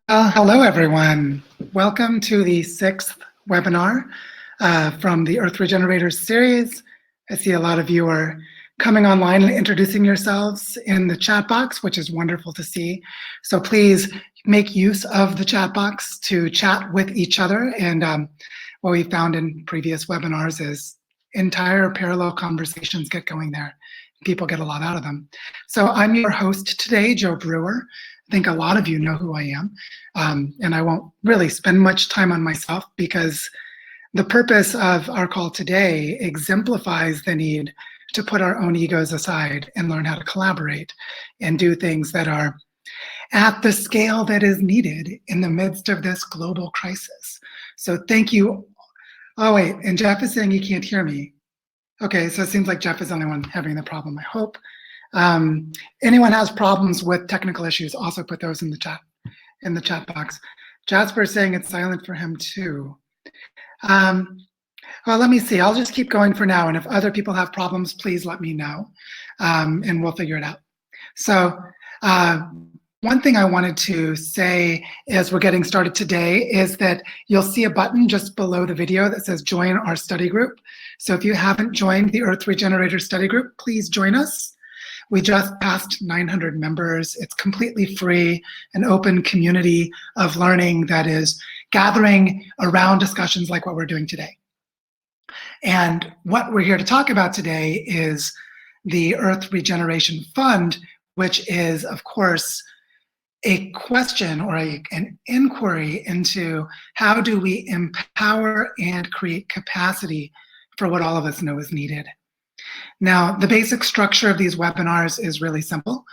Hello, everyone. Welcome to the sixth webinar from the Earth Regenerators series. I see a lot of you are coming online and introducing yourselves in the chat box, which is wonderful to see. So please make use of the chat box to chat with each other. And what we found in previous webinars is entire parallel conversations get going there. People get a lot out of them. So I'm your host today, Joe Brewer. I think a lot of you know who I am, and I won't really spend much time on myself because the purpose of our call today exemplifies the need to put our own egos aside and learn how to collaborate and do things that are at the scale that is needed in the midst of this global crisis. So thank you. Oh, wait, and Jeff is saying he can't hear me. Okay, so it seems like Jeff is the only one having the problem, I hope. Anyone has problems with technical issues, also put those in the chat box. Jasper is saying it's silent for him too. Well, let me see. I'll just keep going for now, and if other people have problems, please let me know, and we'll figure it out. So one thing I wanted to say as we're getting started today is that you'll see a button just below the video that says join our study group. So if you haven't joined the Earth Regenerator study group, please join us. We just passed 900 members. It's completely free, an open community of learning that is gathering around discussions like what we're doing today. And what we're here to talk about today is the Earth Regeneration Fund, which is, of course, a question or an inquiry into how do we empower and create capacity for what all of us know is needed. Now, the basic structure of these webinars is really simple.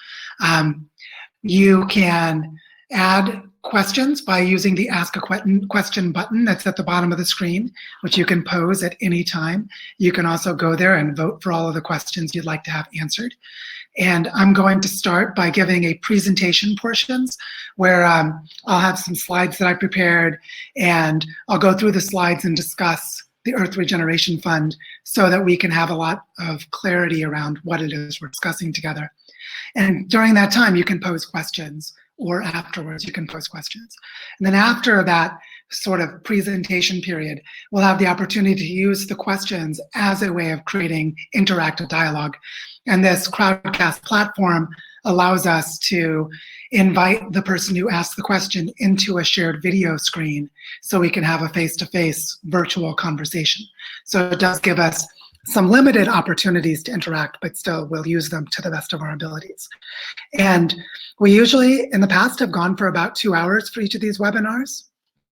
You can add questions by using the Ask a Question button that's at the bottom of the screen, which you can pose at any time. You can also go there and vote for all of the questions you'd like to have answered. And I'm going to start by giving a presentation portions where I'll have some slides that I prepared, and I'll go through the slides and discuss the Earth Regeneration Fund so that we can have a lot of clarity around what it is we're discussing together. And during that time, you can pose questions, or afterwards you can pose questions. And then after that sort of presentation period, we'll have the opportunity to use the questions as a way of creating interactive dialogue. And this Crowdcast platform allows us to invite the person who asked the question into a shared video screen so we can have a face-to-face virtual conversation. So it does give us some limited opportunities to interact, but still we'll use them to the best of our abilities. And we usually, in the past, have gone for about 2 hours for each of these webinars,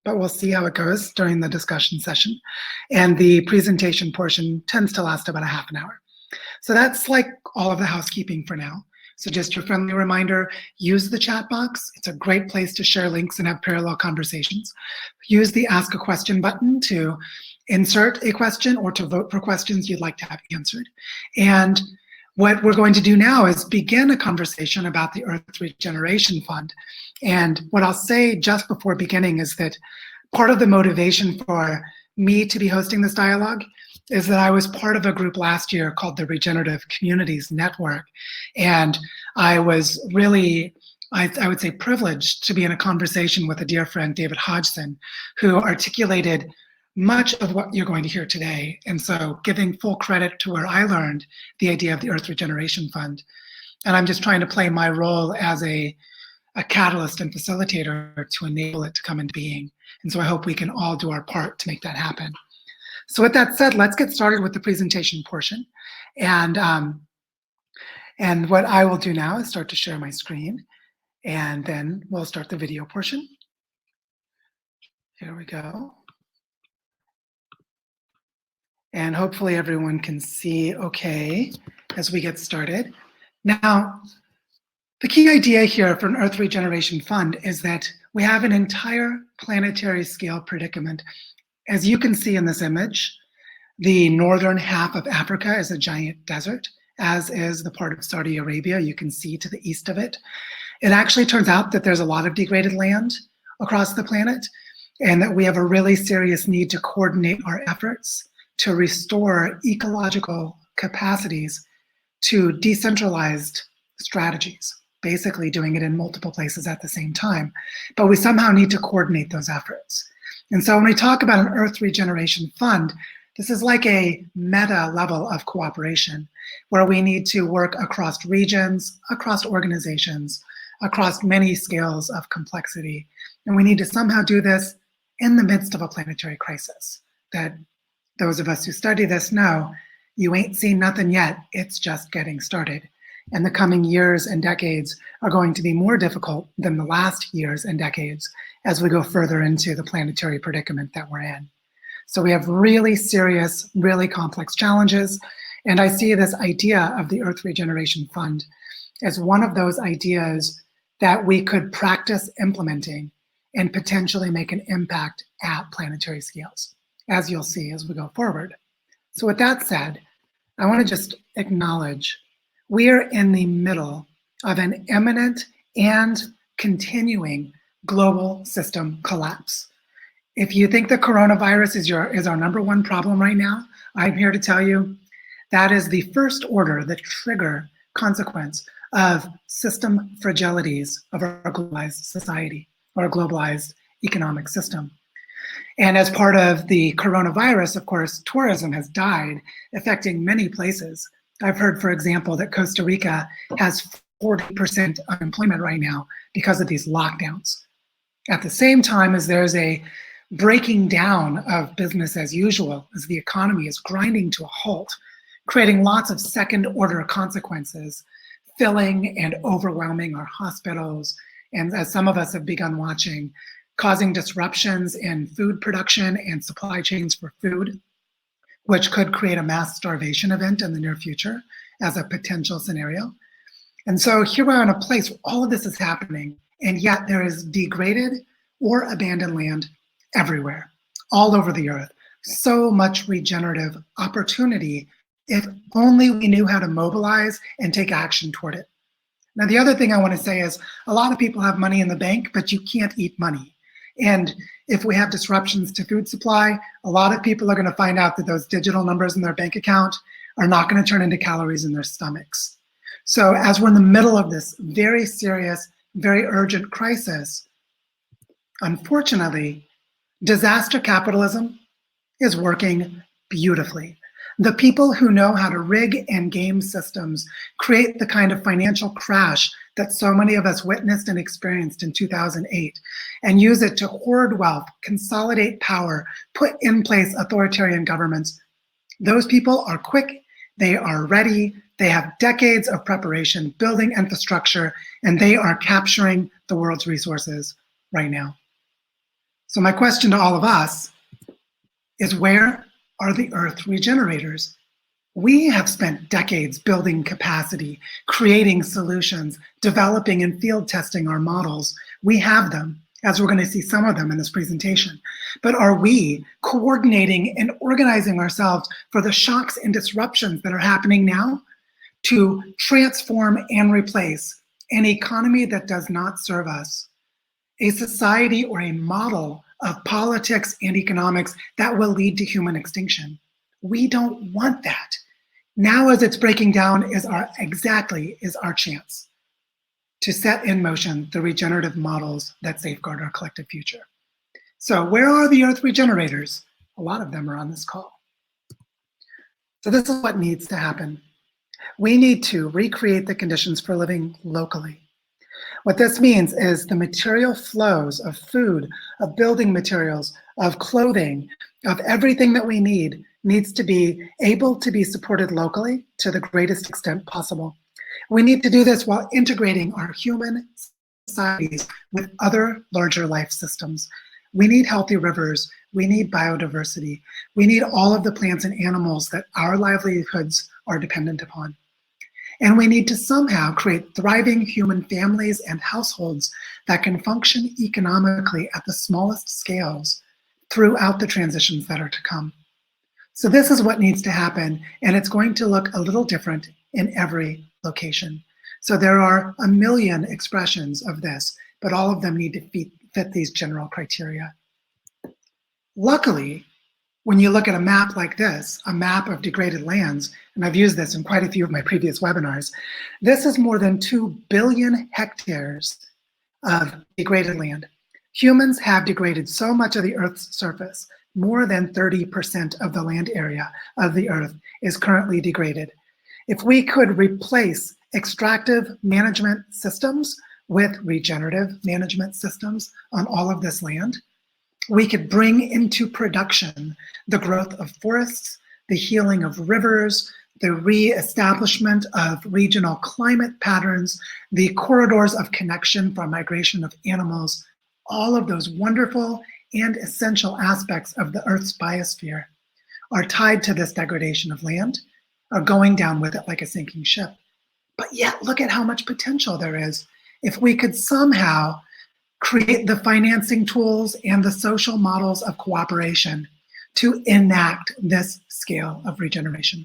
but we'll see how it goes during the discussion session. And the presentation portion tends to last about a half an hour. So that's like all of the housekeeping for now. So just your friendly reminder, use the chat box. It's a great place to share links and have parallel conversations. Use the Ask a Question button to insert a question or to vote for questions you'd like to have answered. And what we're going to do now is begin a conversation about the Earth Regeneration Fund. And what I'll say just before beginning is that part of the motivation for me to be hosting this dialogue is that I was part of a group last year called the Regenerative Communities Network. And I was really, I would say, privileged to be in a conversation with a dear friend, David Hodgson, who articulated much of what you're going to hear today. And so giving full credit to where I learned the idea of the Earth Regeneration Fund. And I'm just trying to play my role as a catalyst and facilitator to enable it to come into being. And so I hope we can all do our part to make that happen. So with that said, let's get started with the presentation portion. And what I will do now is start to share my screen, and then we'll start the video portion. Here we go. And hopefully everyone can see okay as we get started. Now, the key idea here for an Earth Regeneration Fund is that we have an entire planetary scale predicament. As you can see in this image, the northern half of Africa is a giant desert, as is the part of Saudi Arabia you can see to the east of it. It actually turns out that there's a lot of degraded land across the planet, and that we have a really serious need to coordinate our efforts to restore ecological capacities to decentralized strategies. basically doing it in multiple places at the same time, but we somehow need to coordinate those efforts. And so when we talk about an Earth Regeneration Fund, this is like a meta level of cooperation where we need to work across regions, across organizations, across many scales of complexity. And we need to somehow do this in the midst of a planetary crisis that those of us who study this know you ain't seen nothing yet, it's just getting started. And the coming years and decades are going to be more difficult than the last years and decades as we go further into the planetary predicament that we're in. So we have really serious, really complex challenges. And I see this idea of the Earth Regeneration Fund as one of those ideas that we could practice implementing and potentially make an impact at planetary scales, as you'll see as we go forward. So with that said, I want to just acknowledge we are in the middle of an imminent and continuing global system collapse. If you think the coronavirus is our number one problem right now, I'm here to tell you that is the first order, the trigger consequence of system fragilities of our globalized society, our globalized economic system. And as part of the coronavirus, of course, tourism has died, affecting many places. I've heard, for example, that Costa Rica has 40% unemployment right now because of these lockdowns. At the same time as there's a breaking down of business as usual, as the economy is grinding to a halt, creating lots of second-order consequences, filling and overwhelming our hospitals, and as some of us have begun watching, causing disruptions in food production and supply chains for food, which could create a mass starvation event in the near future as a potential scenario. And so here we are in a place where all of this is happening, and yet there is degraded or abandoned land everywhere, all over the earth. So much regenerative opportunity if only we knew how to mobilize and take action toward it. Now, the other thing I want to say is a lot of people have money in the bank, but you can't eat money. And if we have disruptions to food supply, a lot of people are going to find out that those digital numbers in their bank account are not going to turn into calories in their stomachs. So as we're in the middle of this very serious, very urgent crisis, unfortunately, disaster capitalism is working beautifully. The people who know how to rig and game systems create the kind of financial crash that so many of us witnessed and experienced in 2008, and use it to hoard wealth, consolidate power, put in place authoritarian governments. Those people are quick, they are ready, they have decades of preparation, building infrastructure, and they are capturing the world's resources right now. So my question to all of us is, where are the Earth regenerators? We have spent decades building capacity, creating solutions, developing and field testing our models. We have them, as we're going to see some of them in this presentation. But are we coordinating and organizing ourselves for the shocks and disruptions that are happening now to transform and replace an economy that does not serve us, a society or a model of politics and economics that will lead to human extinction? We don't want that. Now, as it's breaking down, is our chance to set in motion the regenerative models that safeguard our collective future. So where are the Earth regenerators? A lot of them are on this call. So this is what needs to happen. We need to recreate the conditions for living locally. What this means is the material flows of food, of building materials, of clothing, of everything that we need needs to be able to be supported locally to the greatest extent possible. We need to do this while integrating our human societies with other larger life systems. We need healthy rivers, we need biodiversity, we need all of the plants and animals that our livelihoods are dependent upon. And we need to somehow create thriving human families and households that can function economically at the smallest scales throughout the transitions that are to come. So this is what needs to happen, and it's going to look a little different in every location. So there are a million expressions of this, but all of them need to fit these general criteria. Luckily, When you look at a map like this, a map of degraded lands, and I've used this in quite a few of my previous webinars, this is more than 2 billion hectares of degraded land. Humans have degraded so much of the Earth's surface. More than 30% of the land area of the Earth is currently degraded. If we could replace extractive management systems with regenerative management systems on all of this land, we could bring into production the growth of forests, the healing of rivers, the re-establishment of regional climate patterns, the corridors of connection for migration of animals, all of those wonderful and essential aspects of the Earth's biosphere are tied to this degradation of land, are going down with it like a sinking ship. But yet, look at how much potential there is if we could somehow create the financing tools and the social models of cooperation to enact this scale of regeneration.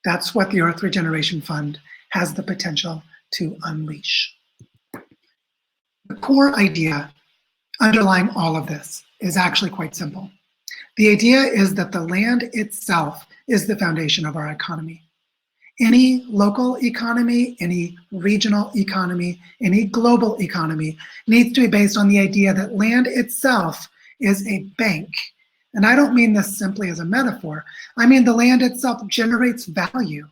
That's what the Earth Regeneration Fund has the potential to unleash. The core idea underlying all of this is actually quite simple. The idea is that the land itself is the foundation of our economy. Any local economy, any regional economy, any global economy needs to be based on the idea that land itself is a bank. And I don't mean this simply as a metaphor. I mean the land itself generates value.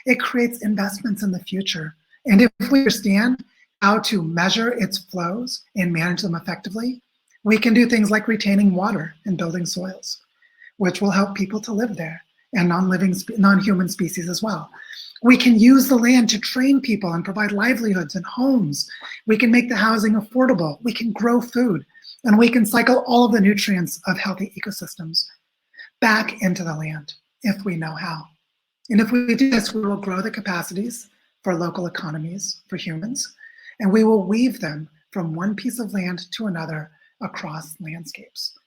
It creates investments in the future. And if we understand how to measure its flows and manage them effectively, we can do things like retaining water and building soils, which will help people to live there and non-human species as well. We can use the land to train people and provide livelihoods and homes. We can make the housing affordable. We can grow food, and we can cycle all of the nutrients of healthy ecosystems back into the land if we know how. And if we do this, we will grow the capacities for local economies for humans, and we will weave them from one piece of land to another across landscapes.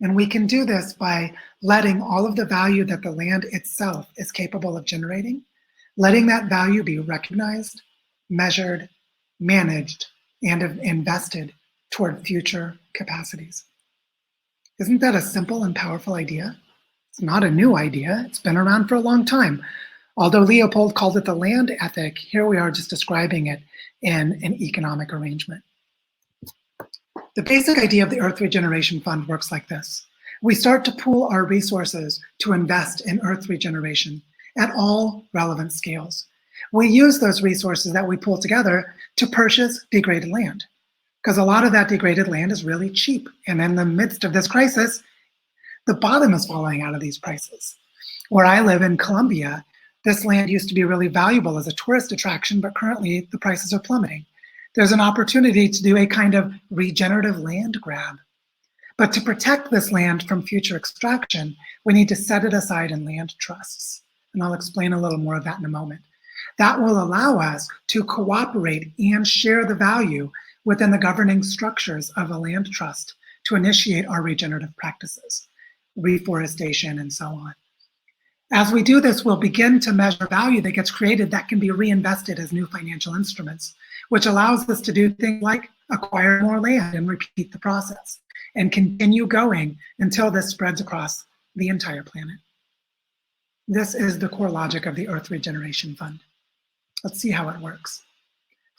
And we can do this by letting all of the value that the land itself is capable of generating, letting that value be recognized, measured, managed, and invested toward future capacities. Isn't that a simple and powerful idea? It's not a new idea. It's been around for a long time. Although Leopold called it the land ethic, here we are just describing it in an economic arrangement. The basic idea of the Earth Regeneration Fund works like this. We start to pool our resources to invest in Earth regeneration at all relevant scales. We use those resources that we pull together to purchase degraded land, because a lot of that degraded land is really cheap. And in the midst of this crisis, the bottom is falling out of these prices. Where I live in Colombia, this land used to be really valuable as a tourist attraction, but currently the prices are plummeting. There's an opportunity to do a kind of regenerative land grab. But to protect this land from future extraction, we need to set it aside in land trusts. And I'll explain a little more of that in a moment. That will allow us to cooperate and share the value within the governing structures of a land trust to initiate our regenerative practices, reforestation, and so on. As we do this, we'll begin to measure value that gets created that can be reinvested as new financial instruments, which allows us to do things like acquire more land and repeat the process and continue going until this spreads across the entire planet. This is the core logic of the Earth Regeneration Fund. Let's see how it works.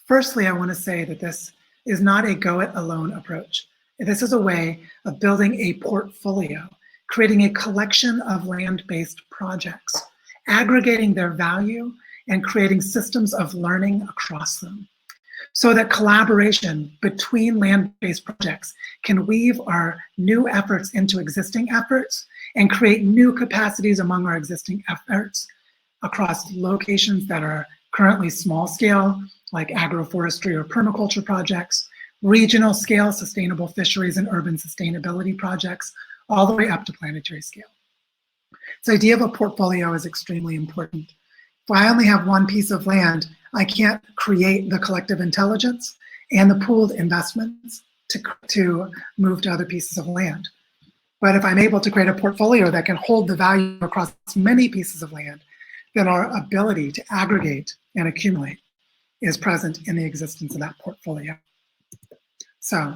Firstly, I want to say that this is not a go-it-alone approach. This is a way of building a portfolio, creating a collection of land-based projects, aggregating their value, and creating systems of learning across them, so that collaboration between land-based projects can weave our new efforts into existing efforts and create new capacities among our existing efforts across locations that are currently small scale, like agroforestry or permaculture projects, regional scale sustainable fisheries and urban sustainability projects, all the way up to planetary scale. This idea of a portfolio is extremely important. If I only have one piece of land, I can't create the collective intelligence and the pooled investments to move to other pieces of land. But if I'm able to create a portfolio that can hold the value across many pieces of land, then our ability to aggregate and accumulate is present in the existence of that portfolio. So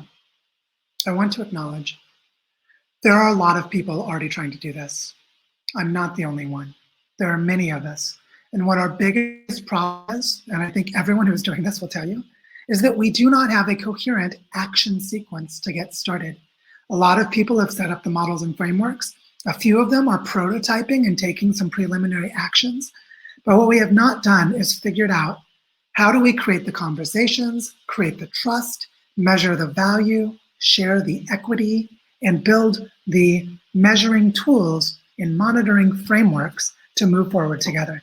I want to acknowledge There are a lot of people already trying to do this. I'm not the only one. There are many of us. And what our biggest problem is, and I think everyone who's doing this will tell you, is that we do not have a coherent action sequence to get started. A lot of people have set up the models and frameworks. A few of them are prototyping and taking some preliminary actions. But what we have not done is figured out how do we create the conversations, create the trust, measure the value, share the equity, and build the measuring tools and monitoring frameworks to move forward together.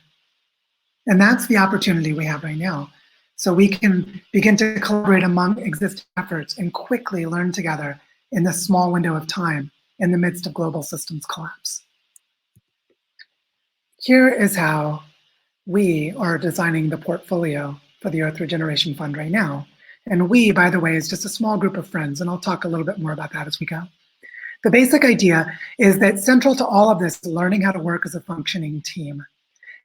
And that's the opportunity we have right now. So we can begin to collaborate among existing efforts and quickly learn together in this small window of time in the midst of global systems collapse. Here is how we are designing the portfolio for the Earth Regeneration Fund right now. And we, by the way, is just a small group of friends, and I'll talk a little bit more about that as we go. The basic idea is that central to all of this is learning how to work as a functioning team.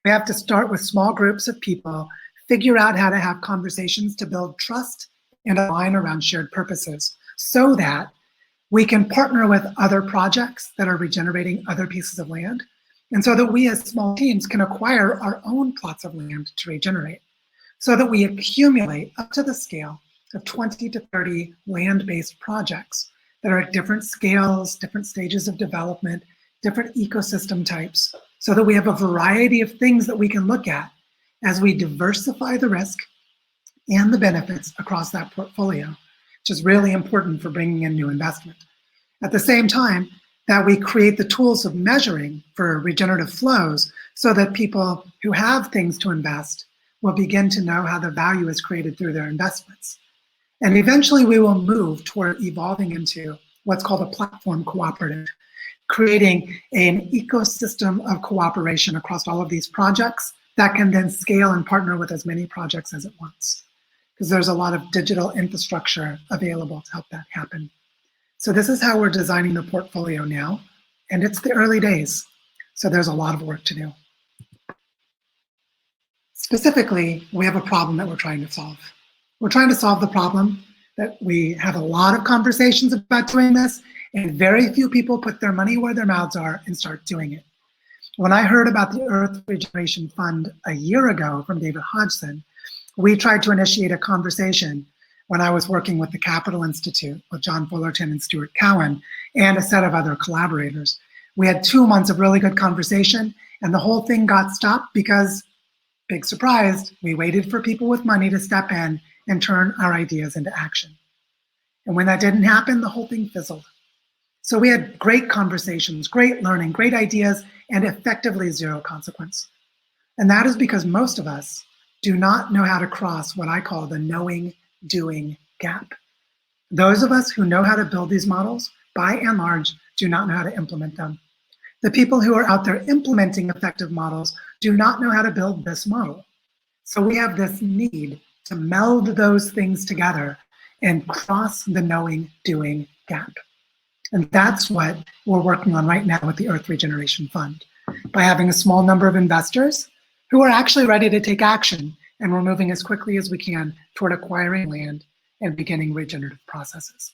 We have to start with small groups of people, figure out how to have conversations to build trust and align around shared purposes so that we can partner with other projects that are regenerating other pieces of land, and so that we as small teams can acquire our own plots of land to regenerate, so that we accumulate up to the scale of 20 to 30 land-based projects that are at different scales, different stages of development, different ecosystem types, so that we have a variety of things that we can look at as we diversify the risk and the benefits across that portfolio, which is really important for bringing in new investment. At the same time, that we create the tools of measuring for regenerative flows so that people who have things to invest will begin to know how the value is created through their investments. And eventually we will move toward evolving into what's called a platform cooperative, creating an ecosystem of cooperation across all of these projects that can then scale and partner with as many projects as it wants, because there's a lot of digital infrastructure available to help that happen. So this is how we're designing the portfolio now, and it's the early days, so there's a lot of work to do. Specifically, we have a problem that we're trying to solve. We're trying to solve the problem that we have a lot of conversations about doing this, and very few people put their money where their mouths are and start doing it. When I heard about the Earth Regeneration Fund a year ago from David Hodgson, we tried to initiate a conversation when I was working with the Capital Institute with John Fullerton and Stuart Cowan and a set of other collaborators. We had 2 months of really good conversation, and the whole thing got stopped because, big surprise, we waited for people with money to step in and turn our ideas into action. And when that didn't happen, the whole thing fizzled. So we had great conversations, great learning, great ideas, and effectively zero consequence. And that is because most of us do not know how to cross what I call the knowing doing gap. Those of us who know how to build these models, by and large, do not know how to implement them. The people who are out there implementing effective models do not know how to build this model. So we have this need to meld those things together and cross the knowing doing gap. And that's what we're working on right now with the Earth Regeneration Fund, by having a small number of investors who are actually ready to take action, and we're moving as quickly as we can toward acquiring land and beginning regenerative processes.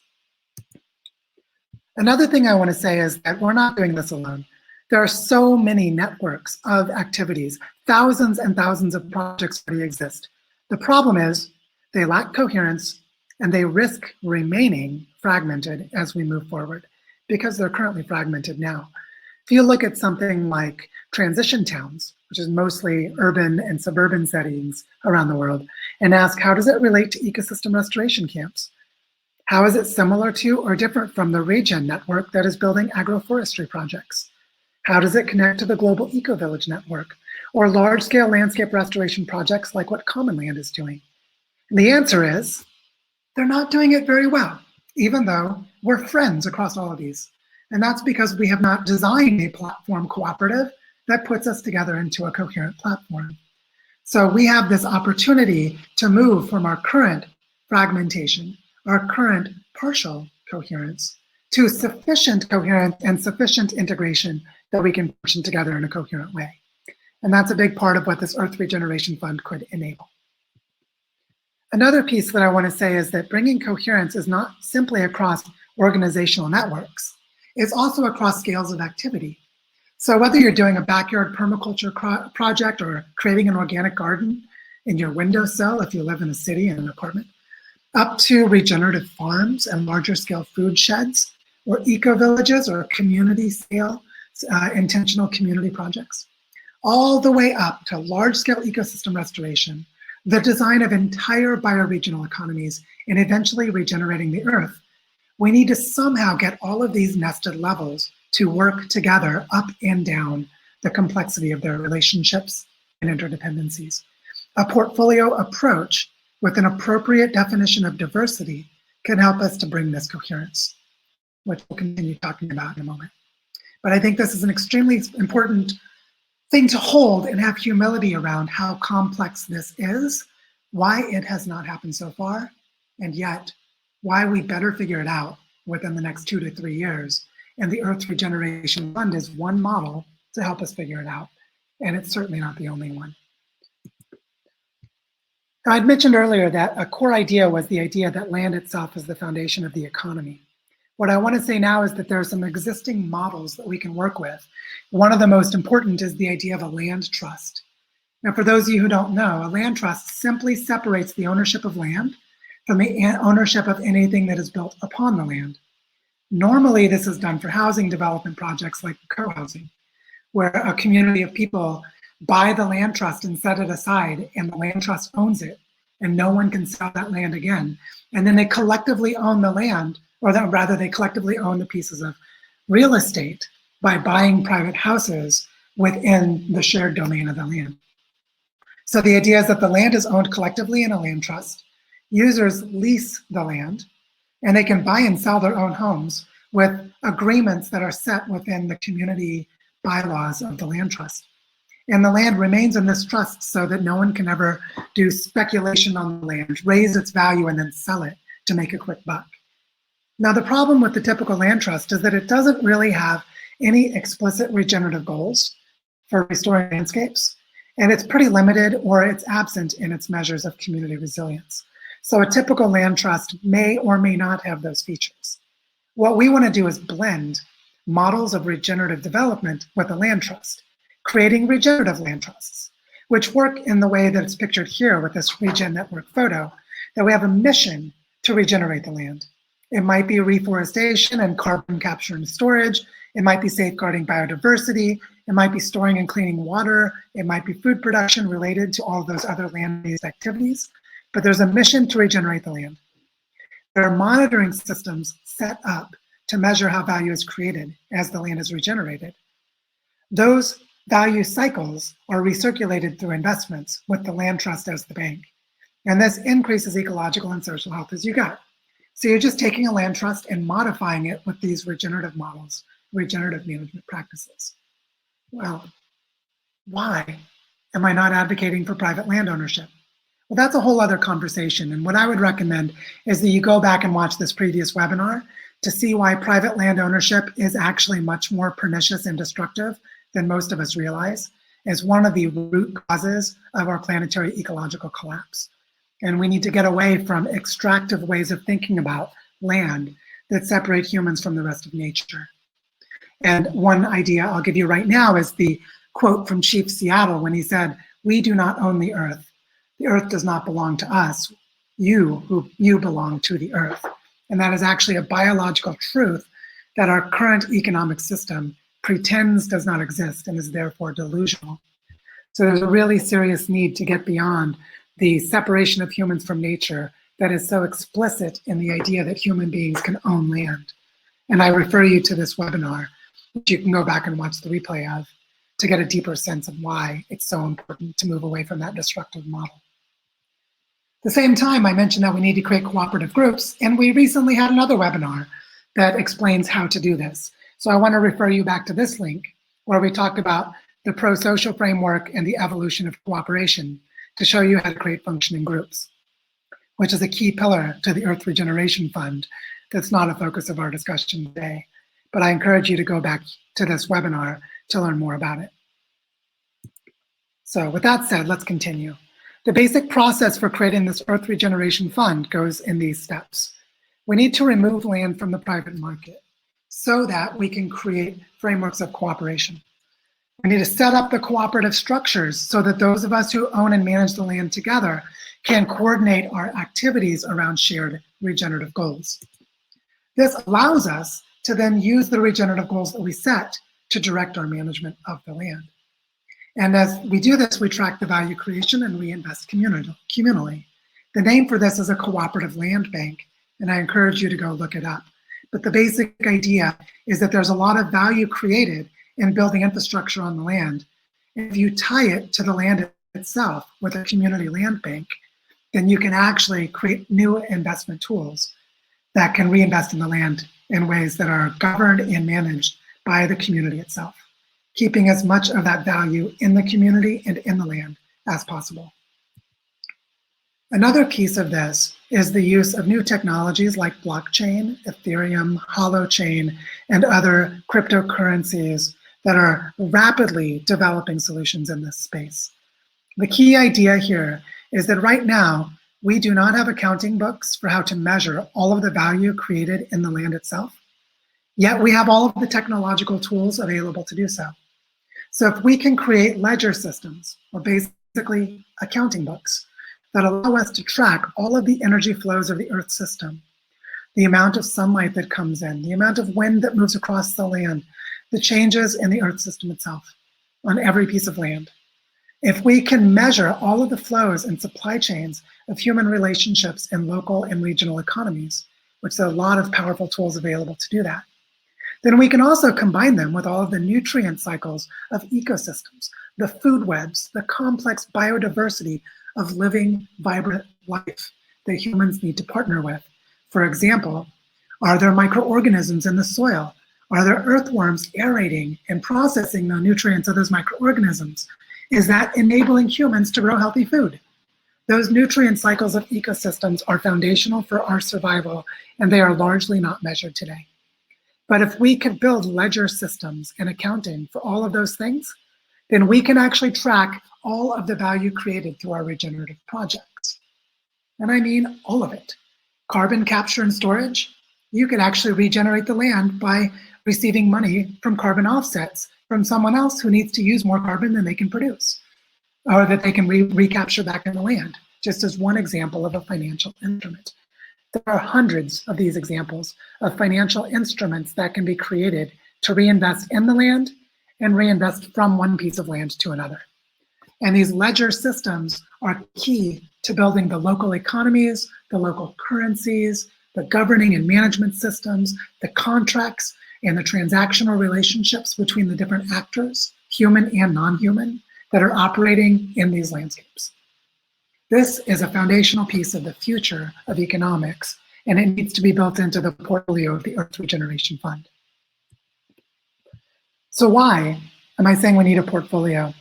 Another thing I want to say is that we're not doing this alone. There are so many networks of activities, thousands and thousands of projects already exist. The problem is they lack coherence and they risk remaining fragmented as we move forward, because they're currently fragmented now. If you look at something like transition towns, which is mostly urban and suburban settings around the world, and ask, how does it relate to ecosystem restoration camps? How is it similar to or different from the Regen network that is building agroforestry projects? How does it connect to the global eco-village network or large-scale landscape restoration projects like what Common Land is doing? And the answer is, they're not doing it very well, even though we're friends across all of these. And that's because we have not designed a platform cooperative that puts us together into a coherent platform. So we have this opportunity to move from our current fragmentation, our current partial coherence, to sufficient coherence and sufficient integration that we can function together in a coherent way. And that's a big part of what this Earth Regeneration Fund could enable. Another piece that I want to say is that bringing coherence is not simply across organizational networks. is also across scales of activity. So whether you're doing a backyard permaculture project or creating an organic garden in your windowsill if you live in a city in an apartment, up to regenerative farms and larger scale food sheds, or eco-villages or community scale intentional community projects, all the way up to large-scale ecosystem restoration, the design of entire bioregional economies, and eventually regenerating the Earth. We need to somehow get all of these nested levels to work together up and down the complexity of their relationships and interdependencies. A portfolio approach with an appropriate definition of diversity can help us to bring this coherence, which we'll continue talking about in a moment. But I think this is an extremely important thing to hold and have humility around how complex this is, why it has not happened so far, and yet why we better figure it out within the next 2 to 3 years. And the Earth Regeneration Fund is one model to help us figure it out. And it's certainly not the only one. I'd mentioned earlier that a core idea was the idea that land itself is the foundation of the economy. What I want to say now is that there are some existing models that we can work with. One of the most important is the idea of a land trust. Now, for those of you who don't know, a land trust simply separates the ownership of land from the ownership of anything that is built upon the land. Normally, this is done for housing development projects like co-housing, where a community of people buy the land trust and set it aside, and the land trust owns it, and no one can sell that land again. And then they collectively own the land, or rather they collectively own the pieces of real estate by buying private houses within the shared domain of the land. So the idea is that the land is owned collectively in a land trust. Users lease the land, and they can buy and sell their own homes with agreements that are set within the community bylaws of the land trust. And the land remains in this trust so that no one can ever do speculation on the land, raise its value, and then sell it to make a quick buck. Now, the problem with the typical land trust is that it doesn't really have any explicit regenerative goals for restoring landscapes, and it's pretty limited or it's absent in its measures of community resilience. So a typical land trust may or may not have those features. What we want to do is blend models of regenerative development with a land trust, creating regenerative land trusts, which work in the way that it's pictured here with this Regen Network photo, that we have a mission to regenerate the land. It might be reforestation and carbon capture and storage. It might be safeguarding biodiversity. It might be storing and cleaning water. It might be food production related to all of those other land-based activities. But there's a mission to regenerate the land. There are monitoring systems set up to measure how value is created as the land is regenerated. Those value cycles are recirculated through investments with the land trust as the bank. And this increases ecological and social health as you go. So you're just taking a land trust and modifying it with these regenerative models, regenerative management practices. Well, why am I not advocating for private land ownership? Well, that's a whole other conversation. And what I would recommend is that you go back and watch this previous webinar to see why private land ownership is actually much more pernicious and destructive than most of us realize, as one of the root causes of our planetary ecological collapse. And we need to get away from extractive ways of thinking about land that separate humans from the rest of nature. And one idea I'll give you right now is the quote from Chief Seattle when he said, "We do not own the earth. The earth does not belong to us. You belong to the earth." And that is actually a biological truth that our current economic system pretends does not exist and is therefore delusional. So there's a really serious need to get beyond the separation of humans from nature that is so explicit in the idea that human beings can own land. And I refer you to this webinar, which you can go back and watch the replay of, to get a deeper sense of why it's so important to move away from that destructive model. At the same time, I mentioned that we need to create cooperative groups, and we recently had another webinar that explains how to do this. So I want to refer you back to this link, where we talked about the pro-social framework and the evolution of cooperation to show you how to create functioning groups, which is a key pillar to the Earth Regeneration Fund. That's not a focus of our discussion today, but I encourage you to go back to this webinar to learn more about it. So with that said, let's continue. The basic process for creating this Earth Regeneration Fund goes in these steps. We need to remove land from the private market. so that we can create frameworks of cooperation. We need to set up the cooperative structures so that those of us who own and manage the land together can coordinate our activities around shared regenerative goals. This allows us to then use the regenerative goals that we set to direct our management of the land. And as we do this, we track the value creation and reinvest communally. The name for this is a cooperative land bank, and I encourage you to go look it up. But the basic idea is that there's a lot of value created in building infrastructure on the land. If you tie it to the land itself with a community land bank, then you can actually create new investment tools that can reinvest in the land in ways that are governed and managed by the community itself, keeping as much of that value in the community and in the land as possible. Another piece of this is the use of new technologies like blockchain, Ethereum, holochain, and other cryptocurrencies that are rapidly developing solutions in this space. The key idea here is that right now, we do not have accounting books for how to measure all of the value created in the land itself, yet we have all of the technological tools available to do so. So if we can create ledger systems, or basically accounting books, that allow us to track all of the energy flows of the Earth system, the amount of sunlight that comes in, the amount of wind that moves across the land, the changes in the Earth system itself on every piece of land. If we can measure all of the flows and supply chains of human relationships in local and regional economies, which there are a lot of powerful tools available to do that, then we can also combine them with all of the nutrient cycles of ecosystems, the food webs, the complex biodiversity of living, vibrant life that humans need to partner with. For example, are there microorganisms in the soil? Are there earthworms aerating and processing the nutrients of those microorganisms? Is that enabling humans to grow healthy food? Those nutrient cycles of ecosystems are foundational for our survival, and they are largely not measured today. But if we could build ledger systems and accounting for all of those things, then we can actually track all of the value created through our regenerative projects. And I mean all of it. Carbon capture and storage, you could actually regenerate the land by receiving money from carbon offsets from someone else who needs to use more carbon than they can produce, or that they can recapture back in the land, just as one example of a financial instrument. There are hundreds of these examples of financial instruments that can be created to reinvest in the land and reinvest from one piece of land to another. And these ledger systems are key to building the local economies, the local currencies, the governing and management systems, the contracts, and the transactional relationships between the different actors, human and non-human, that are operating in these landscapes. This is a foundational piece of the future of economics, and it needs to be built into the portfolio of the Earth Regeneration Fund. So why am I saying we need a portfolio?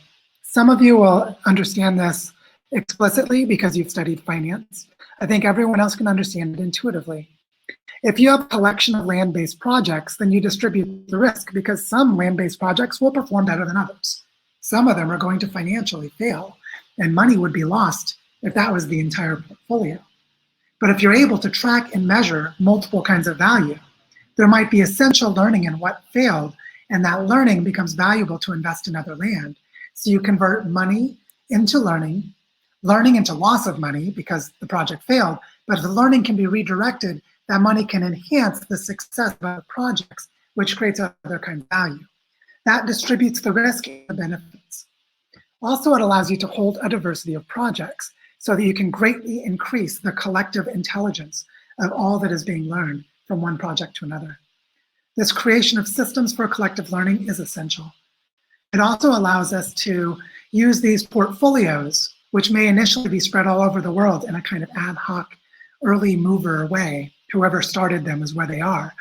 Some of you will understand this explicitly because you've studied finance. I think everyone else can understand it intuitively. If you have a collection of land-based projects, then you distribute the risk because some land-based projects will perform better than others. Some of them are going to financially fail, and money would be lost if that was the entire portfolio. But if you're able to track and measure multiple kinds of value, there might be essential learning in what failed, and that learning becomes valuable to invest in other land. So you convert money into learning, learning into loss of money because the project failed, but if the learning can be redirected, that money can enhance the success of other projects, which creates other kinds of value. That distributes the risk and the benefits. Also, it allows you to hold a diversity of projects so that you can greatly increase the collective intelligence of all that is being learned from one project to another. This creation of systems for collective learning is essential. It also allows us to use these portfolios, which may initially be spread all over the world in a kind of ad hoc, early mover way. Whoever started them is where they are.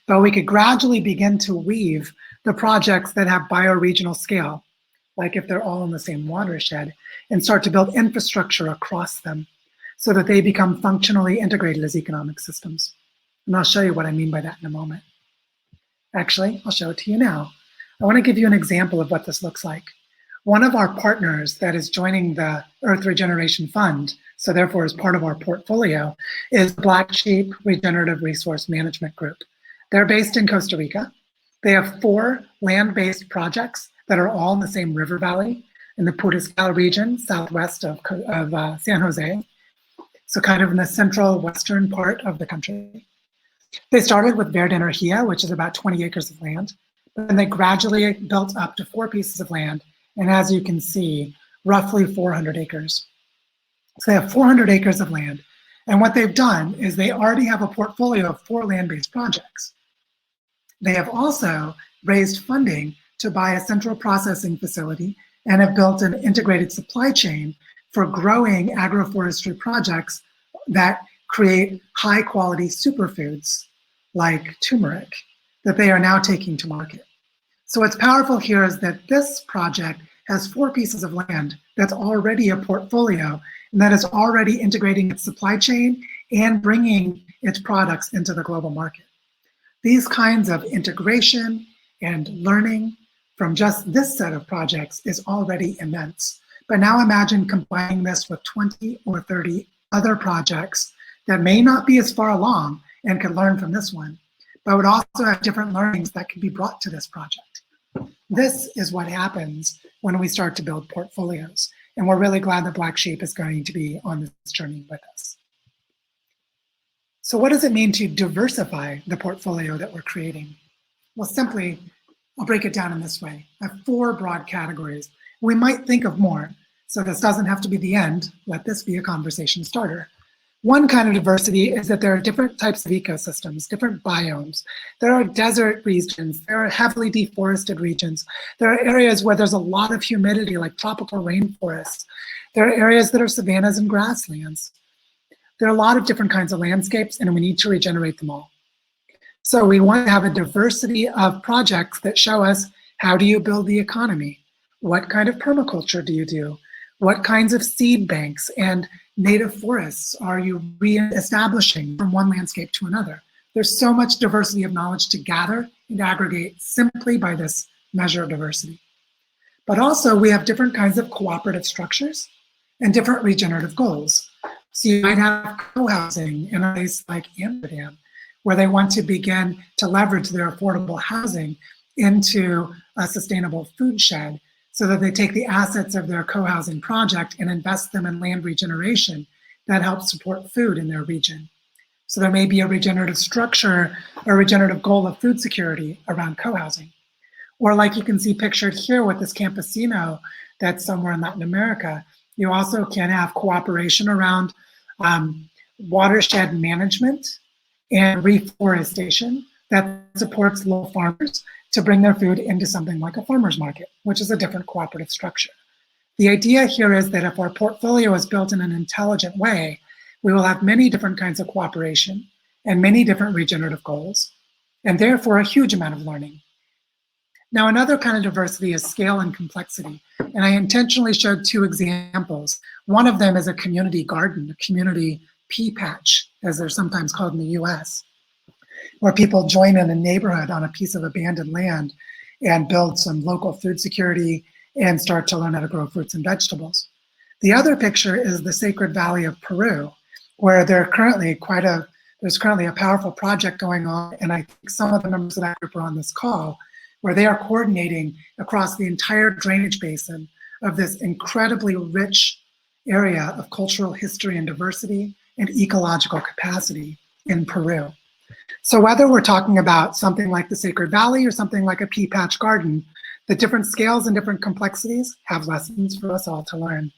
But we could gradually begin to weave the projects that have bioregional scale, like if they're all in the same watershed, and start to build infrastructure across them so that they become functionally integrated as economic systems. And I'll show you what I mean by that in a moment. Actually, I'll show it to you now. I want to give you an example of what this looks like. One of our partners that is joining the Earth Regeneration Fund, so therefore is part of our portfolio, is Black Sheep Regenerative Resource Management Group They're based in Costa Rica. They have 4 land-based projects that are all in the same river valley in the Puriscal region, southwest of San Jose. So kind of in the central western part of the country. They started with Verde Energía, which is about 20 acres of land, but then they gradually built up to 4 pieces of land, and as you can see, roughly 400 acres. So they have 400 acres of land, and what they've done is they already have a portfolio of 4 land-based projects. They have also raised funding to buy a central processing facility and have built an integrated supply chain for growing agroforestry projects that create high-quality superfoods like turmeric that they are now taking to market. So what's powerful here is that this project has 4 pieces of land that's already a portfolio and that is already integrating its supply chain and bringing its products into the global market. These kinds of integration and learning from just this set of projects is already immense. But now imagine combining this with 20 or 30 other projects that may not be as far along and could learn from this one, but would also have different learnings that could be brought to this project. This is what happens when we start to build portfolios. And we're really glad that Black Sheep is going to be on this journey with us. So what does it mean to diversify the portfolio that we're creating? Well, simply, I'll break it down in this way. I have 4 broad categories. We might think of more, so this doesn't have to be the end. Let this be a conversation starter. One kind of diversity is that there are different types of ecosystems, different biomes. There are desert regions, there are heavily deforested regions. There are areas where there's a lot of humidity, like tropical rainforests. There are areas that are savannas and grasslands. There are a lot of different kinds of landscapes, and we need to regenerate them all. So we want to have a diversity of projects that show us, how do you build the economy? What kind of permaculture do you do? What kinds of seed banks and native forests are you re-establishing from one landscape to another? There's so much diversity of knowledge to gather and aggregate simply by this measure of diversity. But also we have different kinds of cooperative structures and different regenerative goals. So you might have co-housing in a place like Amsterdam, where they want to begin to leverage their affordable housing into a sustainable food shed, so that they take the assets of their co-housing project and invest them in land regeneration that helps support food in their region. So there may be a regenerative structure, a regenerative goal of food security around co-housing. Or like you can see pictured here with this campesino that's somewhere in Latin America, you also can have cooperation around watershed management and reforestation that supports local farmers to bring their food into something like a farmer's market, which is a different cooperative structure. The idea here is that if our portfolio is built in an intelligent way, we will have many different kinds of cooperation and many different regenerative goals, and therefore a huge amount of learning. Now, another kind of diversity is scale and complexity, and I intentionally showed 2 examples. One of them is a community garden, a community pea patch, as they're sometimes called in the US, where people join in a neighborhood on a piece of abandoned land and build some local food security and start to learn how to grow fruits and vegetables. The other picture is the Sacred Valley of Peru, where there's currently a powerful project going on, and I think some of the members of that group are on this call, where they are coordinating across the entire drainage basin of this incredibly rich area of cultural history and diversity and ecological capacity in Peru. So whether we're talking about something like the Sacred Valley or something like a pea patch garden, the different scales and different complexities have lessons for us all to learn.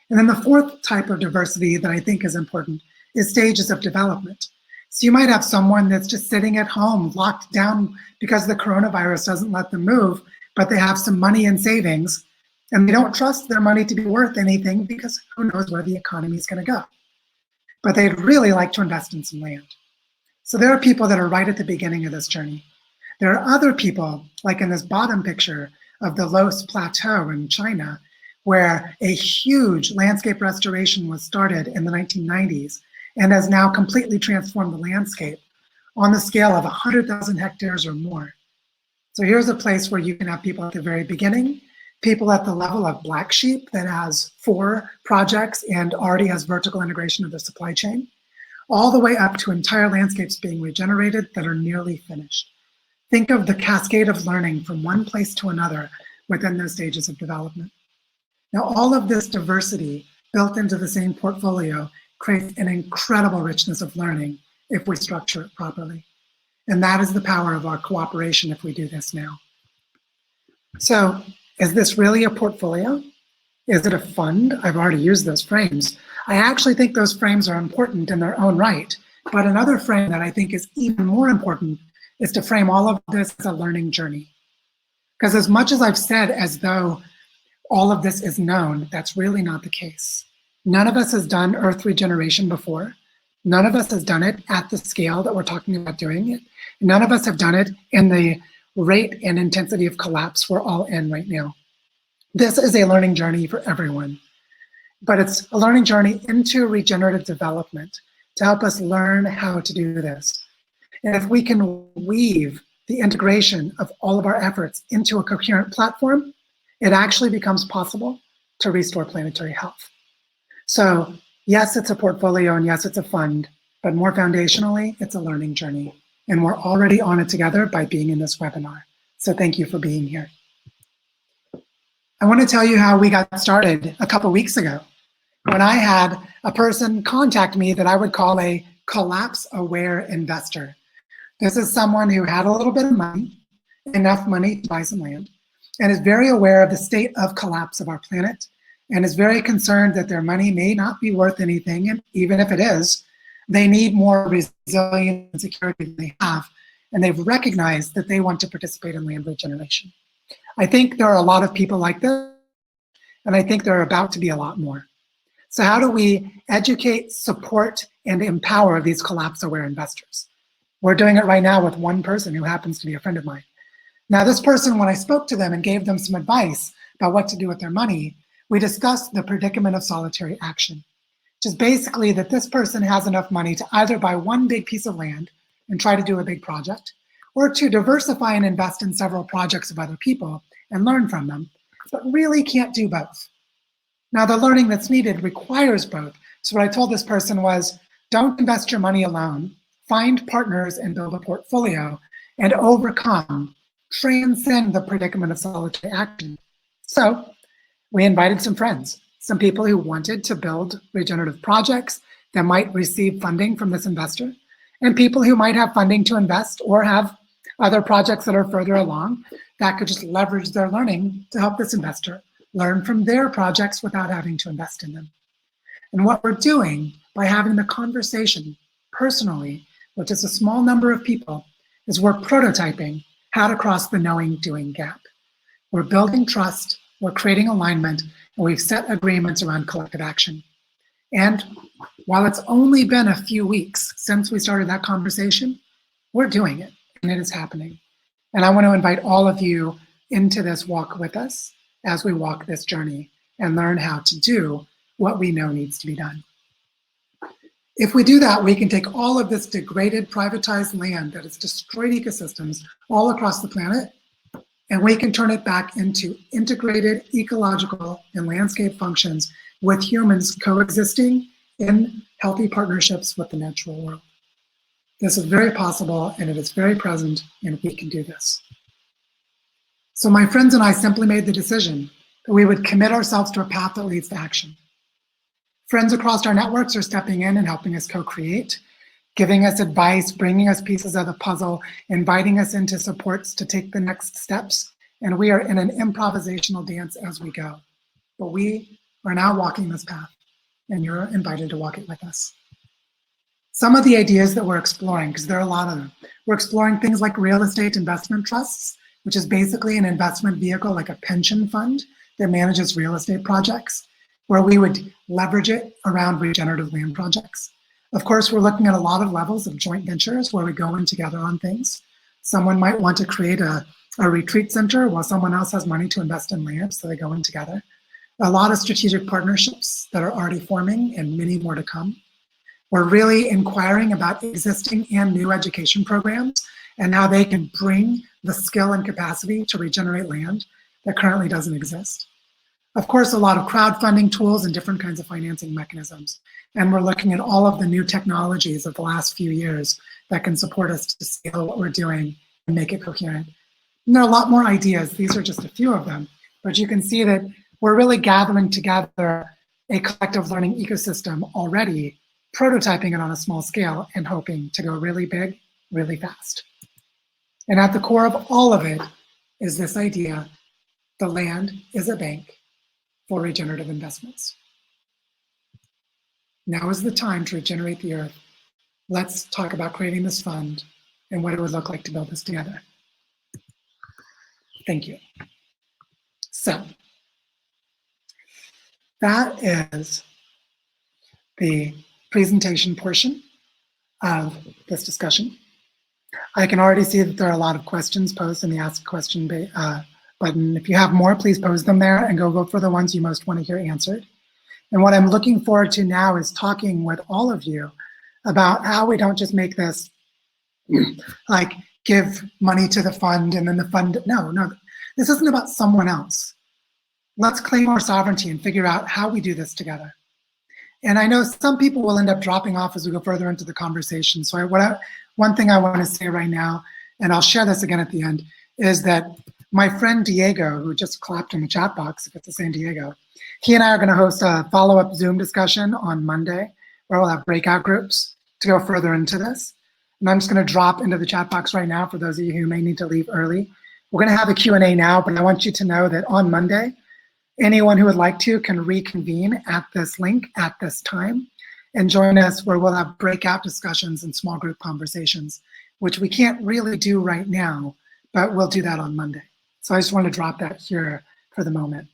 And then the 4th type of diversity that I think is important is stages of development. So you might have someone that's just sitting at home, locked down because the coronavirus doesn't let them move, but they have some money in savings, and they don't trust their money to be worth anything because who knows where the economy is going to go. But they'd really like to invest in some land. So there are people that are right at the beginning of this journey. There are other people, like in this bottom picture of the Los Plateau in China, where a huge landscape restoration was started in the 1990s and has now completely transformed the landscape on the scale of 100,000 hectares or more. So here's a place where you can have people at the very beginning, people at the level of Black Sheep that has 4 projects and already has vertical integration of the supply chain, all the way up to entire landscapes being regenerated that are nearly finished. Think of the cascade of learning from one place to another within those stages of development. Now, all of this diversity built into the same portfolio creates an incredible richness of learning if we structure it properly. And that is the power of our cooperation if we do this now. So, is this really a portfolio? Is it a fund? I've already used those frames. I actually think those frames are important in their own right, but another frame that I think is even more important is to frame all of this as a learning journey. Because as much as I've said as though all of this is known, that's really not the case. None of us has done Earth regeneration before. None of us has done it at the scale that we're talking about doing it. None of us have done it in the rate and intensity of collapse we're all in right now. This is a learning journey for everyone, but it's a learning journey into regenerative development to help us learn how to do this. And if we can weave the integration of all of our efforts into a coherent platform, it actually becomes possible to restore planetary health. So yes, it's a portfolio and yes, it's a fund, but more foundationally, it's a learning journey. And we're already on it together by being in this webinar. So thank you for being here. I want to tell you how we got started a couple weeks ago when I had a person contact me that I would call a collapse-aware investor. This is someone who had a little bit of money, enough money to buy some land, and is very aware of the state of collapse of our planet, and is very concerned that their money may not be worth anything, and even if it is, they need more resilience and security than they have, and they've recognized that they want to participate in land regeneration. I think there are a lot of people like this, and I think there are about to be a lot more. So how do we educate, support, and empower these collapse-aware investors? We're doing it right now with one person who happens to be a friend of mine. Now, this person, when I spoke to them and gave them some advice about what to do with their money, we discussed the predicament of solitary action, which is basically that this person has enough money to either buy one big piece of land and try to do a big project, or to diversify and invest in several projects of other people and learn from them, but really can't do both. Now, the learning that's needed requires both. So what I told this person was, don't invest your money alone, find partners and build a portfolio and overcome, transcend the predicament of solitary action. So we invited some friends, some people who wanted to build regenerative projects that might receive funding from this investor, and people who might have funding to invest or have other projects that are further along that could just leverage their learning to help this investor learn from their projects without having to invest in them. And what we're doing by having the conversation personally with just a small number of people is we're prototyping how to cross the knowing-doing gap. We're building trust, we're creating alignment, and we've set agreements around collective action. And while it's only been a few weeks since we started that conversation, we're doing it, and it is happening. And I want to invite all of you into this walk with us as we walk this journey and learn how to do what we know needs to be done. If we do that, we can take all of this degraded, privatized land that has destroyed ecosystems all across the planet, and we can turn it back into integrated ecological and landscape functions with humans coexisting in healthy partnerships with the natural world. This is very possible, and it is very present, and we can do this. So my friends and I simply made the decision that we would commit ourselves to a path that leads to action. Friends across our networks are stepping in and helping us co-create, giving us advice, bringing us pieces of the puzzle, inviting us into supports to take the next steps, and we are in an improvisational dance as we go. But we are now walking this path, and you're invited to walk it with us. Some of the ideas that we're exploring, because there are a lot of them, we're exploring things like real estate investment trusts, which is basically an investment vehicle like a pension fund that manages real estate projects, where we would leverage it around regenerative land projects. Of course, we're looking at a lot of levels of joint ventures where we go in together on things. Someone might want to create a retreat center while someone else has money to invest in land, so they go in together. A lot of strategic partnerships that are already forming and many more to come. We're really inquiring about existing and new education programs and how they can bring the skill and capacity to regenerate land that currently doesn't exist. Of course, a lot of crowdfunding tools and different kinds of financing mechanisms. And we're looking at all of the new technologies of the last few years that can support us to scale what we're doing and make it coherent. And there are a lot more ideas. These are just a few of them. But you can see that we're really gathering together a collective learning ecosystem already, prototyping it on a small scale and hoping to go really big, really fast. And at the core of all of it is this idea: the land is a bank for regenerative investments. Now is the time to regenerate the earth. Let's talk about creating this fund and what it would look like to build this together. Thank you. So that is the presentation portion of this discussion. I can already see that there are a lot of questions posed in the Ask a Question button. If you have more, please pose them there and go vote for the ones you most want to hear answered. And what I'm looking forward to now is talking with all of you about how we don't just make this like give money to the fund and then the fund, no, this isn't about someone else. Let's claim our sovereignty and figure out how we do this together. And I know some people will end up dropping off as we go further into the conversation. So one thing I want to say right now, and I'll share this again at the end, is that my friend Diego, who just clapped in the chat box, if it's the same Diego, he and I are going to host a follow-up Zoom discussion on Monday, where we'll have breakout groups to go further into this. And I'm just going to drop into the chat box right now for those of you who may need to leave early. We're going to have a Q&A now, but I want you to know that on Monday, anyone who would like to can reconvene at this link at this time and join us, where we'll have breakout discussions and small group conversations, which we can't really do right now, but we'll do that on Monday. So I just want to drop that here for the moment.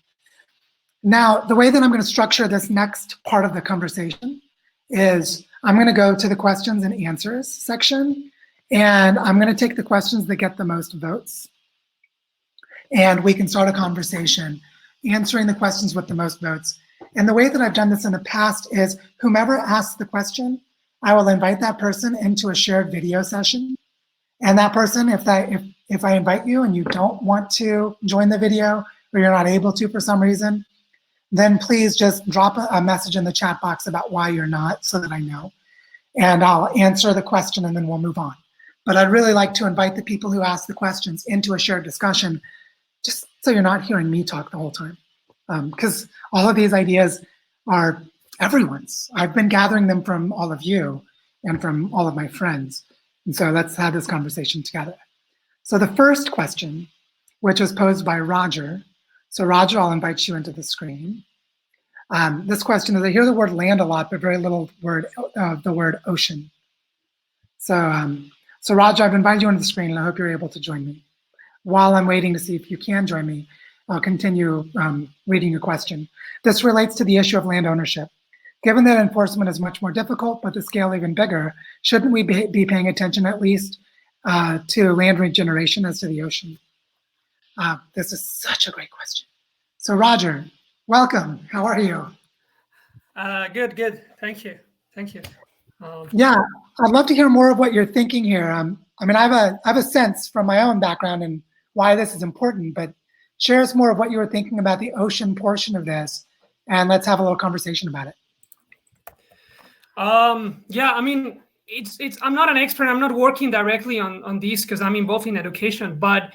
Now, the way that I'm going to structure this next part of the conversation is I'm going to go to the questions and answers section, and I'm going to take the questions that get the most votes. And we can start a conversation answering the questions with the most votes. And the way that I've done this in the past is whomever asks the question, I will invite that person into a shared video session. And that person, if I invite you and you don't want to join the video, or you're not able to for some reason, then please just drop a message in the chat box about why you're not, so that I know. And I'll answer the question and then we'll move on. But I'd really like to invite the people who ask the questions into a shared discussion, just so you're not hearing me talk the whole time. Because all of these ideas are everyone's. I've been gathering them from all of you and from all of my friends. And so let's have this conversation together. So the first question, which was posed by Roger. So Roger, I'll invite you into the screen. This question is, I hear the word land a lot, but very little the word ocean. So Roger, I've invited you into the screen and I hope you're able to join me. While I'm waiting to see if you can join me, I'll continue reading your question. This relates to the issue of land ownership. Given that enforcement is much more difficult, but the scale even bigger, shouldn't we be paying attention at least to land regeneration as to the ocean? This is such a great question. So Roger, welcome. How are you? Good. Thank you. Yeah, I'd love to hear more of what you're thinking here. I mean, I have a sense from my own background and why this is important, but share us more of what you were thinking about the ocean portion of this, and let's have a little conversation about it. Yeah, I mean, I'm not an expert. I'm not working directly on this because I'm involved in education, but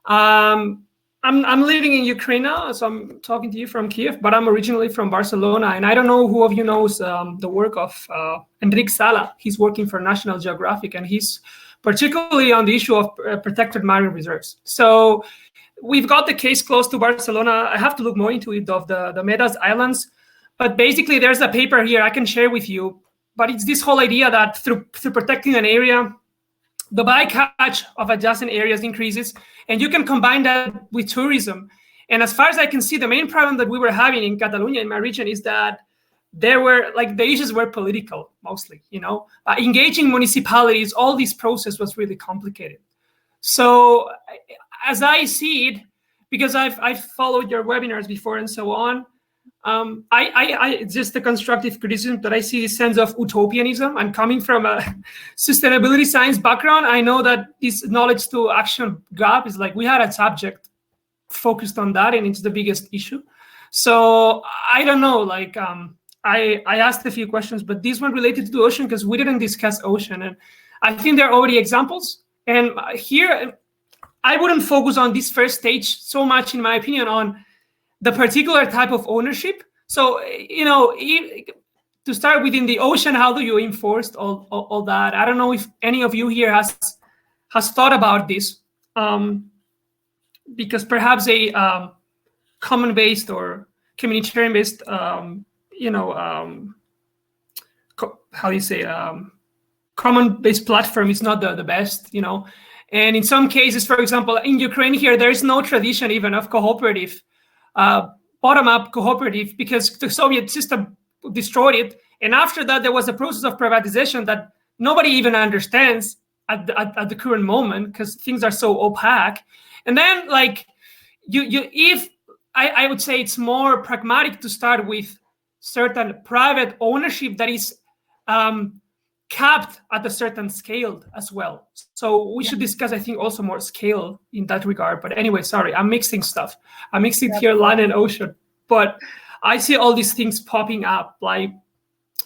I'm living in Ukraine now, so I'm talking to you from Kiev, but I'm originally from Barcelona, and I don't know who of you knows the work of Enric Sala. He's working for National Geographic, and he's particularly on the issue of protected marine reserves. So we've got the case close to Barcelona. I have to look more into it, of the Medas Islands, but basically there's a paper here I can share with you, but it's this whole idea that through protecting an area, the bycatch of adjacent areas increases, and you can combine that with tourism. And as far as I can see, the main problem that we were having in Catalonia, in my region, is that the issues were political, mostly, engaging municipalities, all this process was really complicated. So as I see it, because I've followed your webinars before and so on, it's just a constructive criticism that I see this sense of utopianism. I'm coming from a sustainability science background. I know that this knowledge to action gap is like, we had a subject focused on that, and it's the biggest issue. So I don't know, like I asked a few questions, but this one related to the ocean because we didn't discuss ocean. And I think there are already examples. And here, I wouldn't focus on this first stage so much, in my opinion, on the particular type of ownership. So, to start within the ocean, how do you enforce all that? I don't know if any of you here has thought about this, because perhaps a common-based or communitarian-based, how do you say, common-based platform is not the best, And in some cases, for example, in Ukraine here, there is no tradition even of cooperative, bottom-up cooperative, because the Soviet system destroyed it. And after that, there was a process of privatization that nobody even understands at the current moment because things are so opaque. And then, like, I would say it's more pragmatic to start with certain private ownership that is capped at a certain scale as well. So we should discuss, I think, also more scale in that regard. But anyway, sorry, I'm mixing stuff. I'm mixing here land and ocean. But I see all these things popping up, like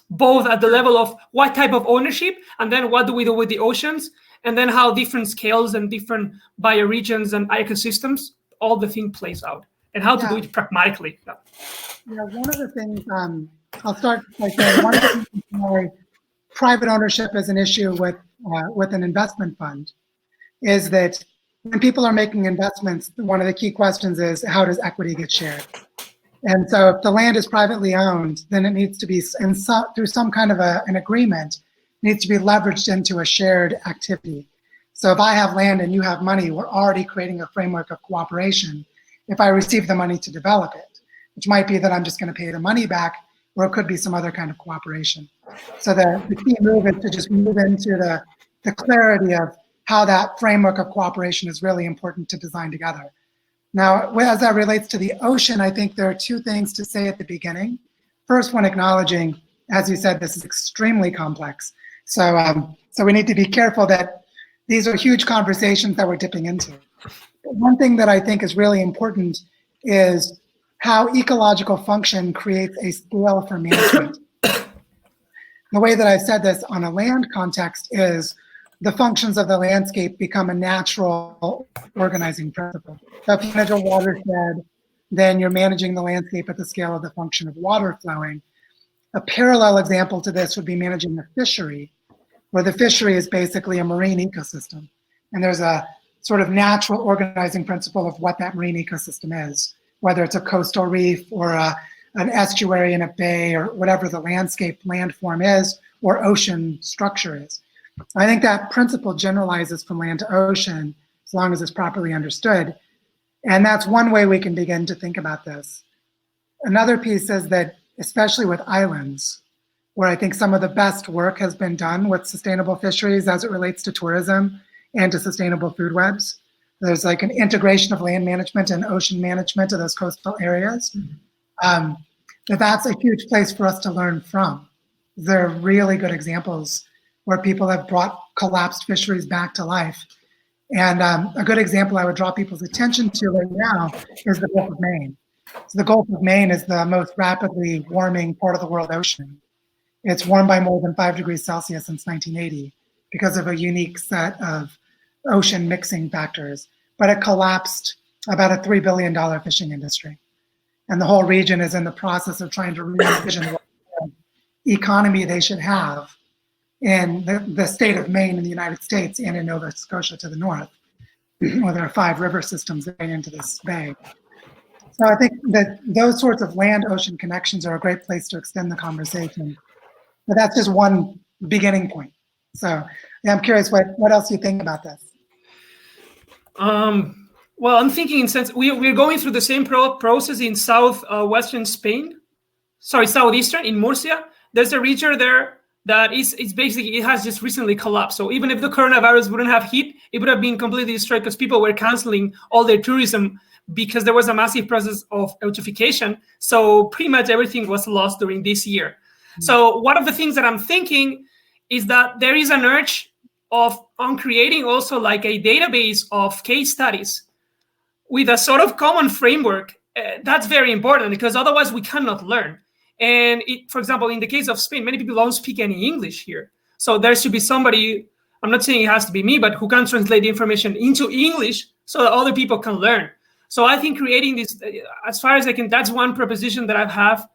both at the level of what type of ownership, and then what do we do with the oceans, and then how different scales and different bioregions and ecosystems, all the thing plays out, and how to do it pragmatically. Yeah, one of the things, I'll start by saying, one of the things why private ownership is an issue with an investment fund is that when people are making investments, one of the key questions is, how does equity get shared? And so if the land is privately owned, then it needs to be, through some kind of an agreement, needs to be leveraged into a shared activity. So if I have land and you have money, we're already creating a framework of cooperation if I receive the money to develop it, which might be that I'm just going to pay the money back, or it could be some other kind of cooperation. So the key move is to just move into the clarity of how that framework of cooperation is really important to design together. Now, as that relates to the ocean, I think there are two things to say at the beginning. First one, acknowledging, as you said, this is extremely complex. So we need to be careful that these are huge conversations that we're dipping into. One thing that I think is really important is how ecological function creates a scale for management. The way that I said this on a land context is the functions of the landscape become a natural organizing principle. So if you manage a watershed, then you're managing the landscape at the scale of the function of water flowing. A parallel example to this would be managing a fishery, where the fishery is basically a marine ecosystem. And there's a sort of natural organizing principle of what that marine ecosystem is, whether it's a coastal reef or an estuary in a bay or whatever the landscape landform is or ocean structure is. I think that principle generalizes from land to ocean as long as it's properly understood. And that's one way we can begin to think about this. Another piece is that, especially with islands, where I think some of the best work has been done with sustainable fisheries as it relates to tourism and to sustainable food webs. There's like an integration of land management and ocean management of those coastal areas. That's a huge place for us to learn from. There are really good examples where people have brought collapsed fisheries back to life. And a good example I would draw people's attention to right now is the Gulf of Maine. So the Gulf of Maine is the most rapidly warming part of the world ocean. It's warmed by more than 5 degrees Celsius since 1980 because of a unique set of ocean mixing factors. But it collapsed about a $3 billion fishing industry. And the whole region is in the process of trying to re-envision what economy they should have in the state of Maine in the United States and in Nova Scotia to the north, where there are 5 river systems that right into this bay. So I think that those sorts of land-ocean connections are a great place to extend the conversation. But that's just one beginning point. So yeah, I'm curious what else you think about this. Well, I'm thinking in sense, we're going through the same process in southwestern Spain. Sorry, southeastern, in Murcia. There's a region there that is basically, it has just recently collapsed. So even if the coronavirus wouldn't have hit, it would have been completely destroyed because people were canceling all their tourism because there was a massive process of eutrophication. So pretty much everything was lost during this year. Mm-hmm. So one of the things that I'm thinking is that there is an urge on creating also like a database of case studies with a sort of common framework that's very important, because otherwise we cannot learn. And for example, in the case of Spain, many people don't speak any English here. So there should be somebody, I'm not saying it has to be me, but who can translate the information into English so that other people can learn. So I think creating this, as far as I can, that's one proposition that I have,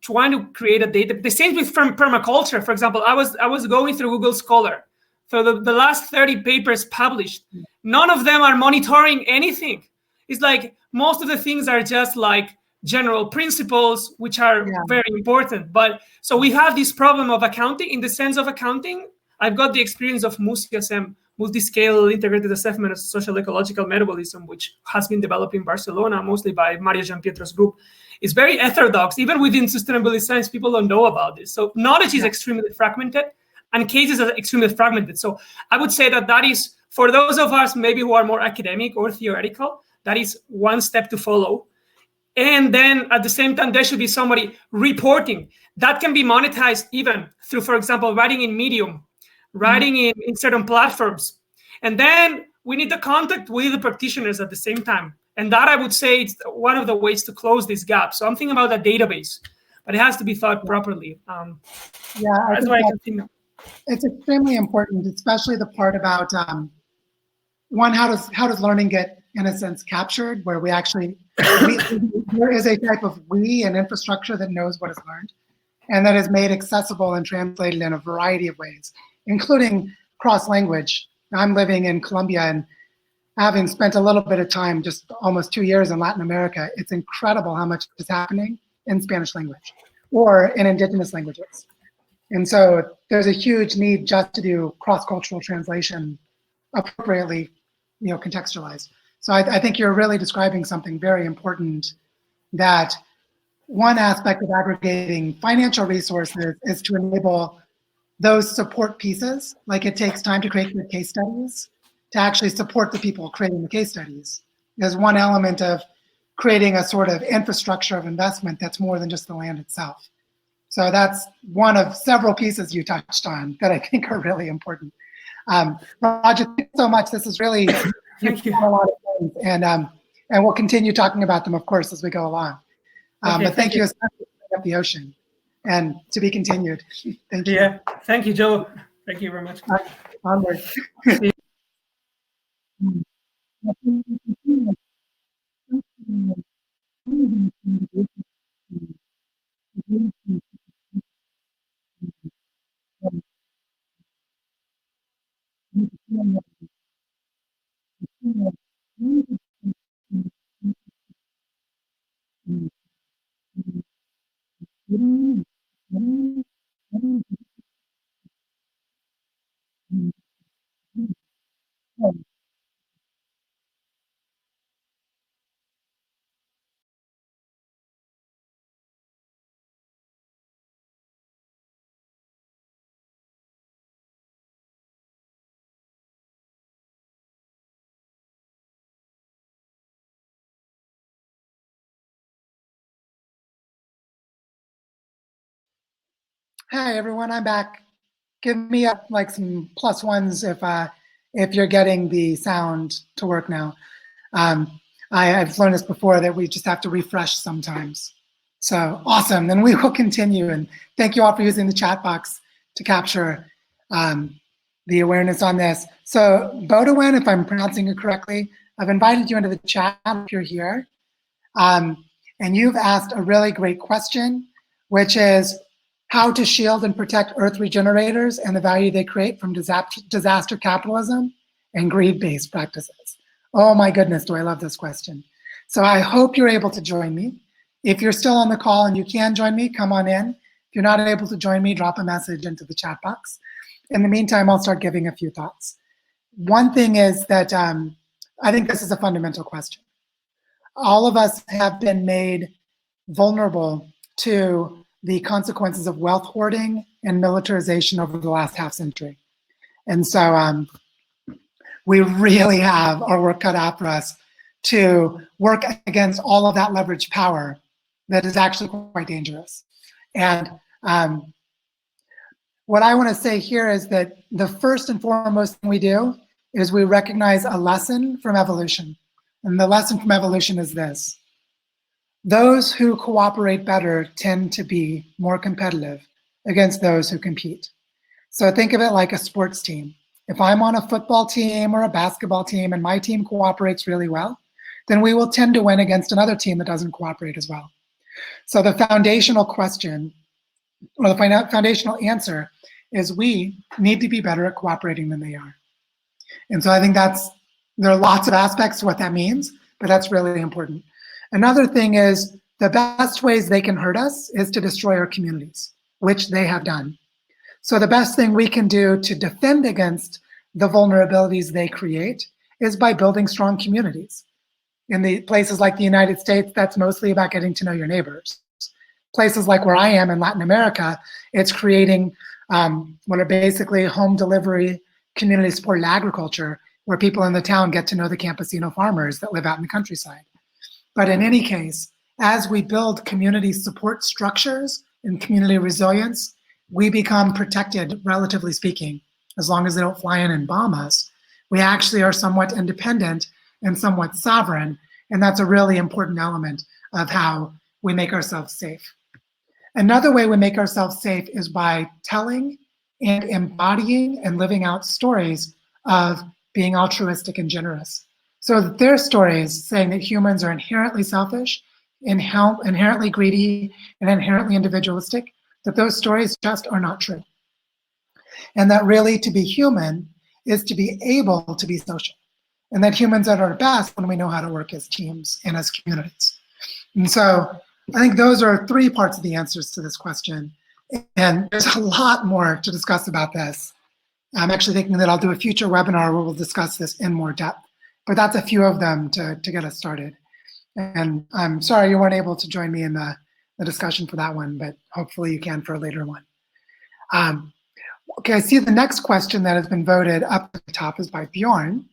trying to create a data. The same with permaculture. For example, I was going through Google Scholar. So the last 30 papers published, none of them are monitoring anything. It's like most of the things are just like general principles, which are very important. But so we have this problem of accounting. In the sense of accounting, I've got the experience of MUSIASM, multi-scale integrated assessment of social ecological metabolism, which has been developed in Barcelona, mostly by Mario Giampietro's group. It's very heterodox. Even within sustainability science, people don't know about this. So knowledge is extremely fragmented, and cases are extremely fragmented. So I would say that is, for those of us maybe who are more academic or theoretical, that is one step to follow. And then at the same time, there should be somebody reporting. That can be monetized even through, for example, writing in Medium, writing in certain platforms. And then we need the contact with the practitioners at the same time. And that, I would say, it's one of the ways to close this gap. So I'm thinking about a database, but it has to be thought properly. That's why I continue. It's extremely important, especially the part about one, how does learning get, in a sense, captured, where we actually, there is a type of an infrastructure that knows what is learned, and that is made accessible and translated in a variety of ways, including cross-language. I'm living in Colombia, and having spent a little bit of time, just almost 2 years in Latin America, it's incredible how much is happening in Spanish language or in indigenous languages. And so there's a huge need just to do cross-cultural translation appropriately, contextualized. So I think you're really describing something very important, that one aspect of aggregating financial resources is to enable those support pieces. Like, it takes time to create good case studies, to actually support the people creating the case studies. There's one element of creating a sort of infrastructure of investment that's more than just the land itself. So that's one of several pieces you touched on that I think are really important. Roger, thank you so much. This is really, thank you. A lot of things, and we'll continue talking about them, of course, as we go along. But thank you especially for bringing up the ocean, and to be continued. Thank you. Yeah, thank you, Joe. Thank you very much. Onward. Hi everyone, I'm back. Give me up like some +1s if you're getting the sound to work now. I've learned this before, that we just have to refresh sometimes. So awesome, then we will continue, and thank you all for using the chat box to capture the awareness on this. So Bodowen, if I'm pronouncing it correctly, I've invited you into the chat if you're here. And you've asked a really great question, which is how to shield and protect Earth regenerators and the value they create from disaster capitalism and greed-based practices. Oh my goodness, do I love this question. So I hope you're able to join me. If you're still on the call and you can join me, come on in. If you're not able to join me, drop a message into the chat box. In the meantime, I'll start giving a few thoughts. One thing is that I think this is a fundamental question. All of us have been made vulnerable to the consequences of wealth hoarding and militarization over the last half century. And so we really have our work cut out for us to work against all of that leveraged power that is actually quite dangerous. And what I want to say here is that the first and foremost thing we do is we recognize a lesson from evolution. And the lesson from evolution is this: those who cooperate better tend to be more competitive against those who compete. So think of it like a sports team. If I'm on a football team or a basketball team and my team cooperates really well, then we will tend to win against another team that doesn't cooperate as well. So the foundational question, or the foundational answer, is we need to be better at cooperating than they are. And so I think there are lots of aspects to what that means, but that's really important. Another thing is the best ways they can hurt us is to destroy our communities, which they have done. So the best thing we can do to defend against the vulnerabilities they create is by building strong communities. In the places like the United States, that's mostly about getting to know your neighbors. Places like where I am in Latin America, it's creating what are basically home delivery, community-supported agriculture, where people in the town get to know the campesino farmers that live out in the countryside. But in any case, as we build community support structures and community resilience, we become protected, relatively speaking, as long as they don't fly in and bomb us. We actually are somewhat independent and somewhat sovereign, and that's a really important element of how we make ourselves safe. Another way we make ourselves safe is by telling and embodying and living out stories of being altruistic and generous. So that their stories saying that humans are inherently selfish, inherently greedy, and inherently individualistic, that those stories just are not true. And that really to be human is to be able to be social. And that humans are at our best when we know how to work as teams and as communities. And so I think those are three parts of the answers to this question. And there's a lot more to discuss about this. I'm actually thinking that I'll do a future webinar where we'll discuss this in more depth. But that's a few of them to get us started. And I'm sorry you weren't able to join me in the discussion for that one, but hopefully you can for a later one. Okay, I see the next question that has been voted up at the top is by Bjorn.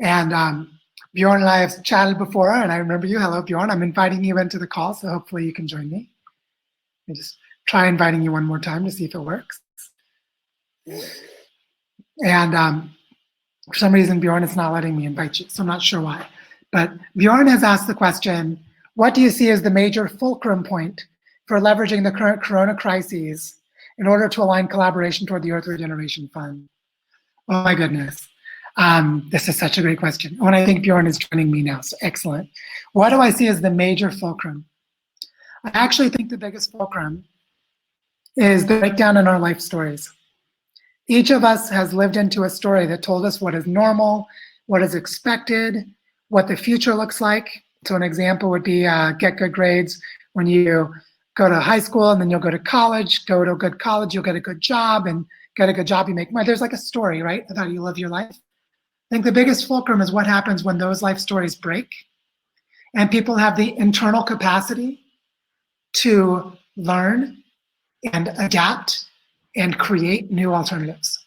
And Bjorn and I have chatted before, and I remember you. Hello, Bjorn. I'm inviting you into the call, so hopefully you can join me. I'll just try inviting you one more time to see if it works. And for some reason, Bjorn is not letting me invite you, so I'm not sure why. But Bjorn has asked the question, what do you see as the major fulcrum point for leveraging the current corona crises in order to align collaboration toward the Earth Regeneration Fund? Oh my goodness. This is such a great question. Oh, and I think Bjorn is joining me now, so excellent. What do I see as the major fulcrum? I actually think the biggest fulcrum is the breakdown in our life stories. Each of us has lived into a story that told us what is normal, what is expected, what the future looks like. So an example would be get good grades when you go to high school, and then you'll go to college, go to a good college, you'll get a good job, and get a good job, you make money. There's like a story, right, of how you live your life. I think the biggest fulcrum is what happens when those life stories break and people have the internal capacity to learn and adapt and create new alternatives.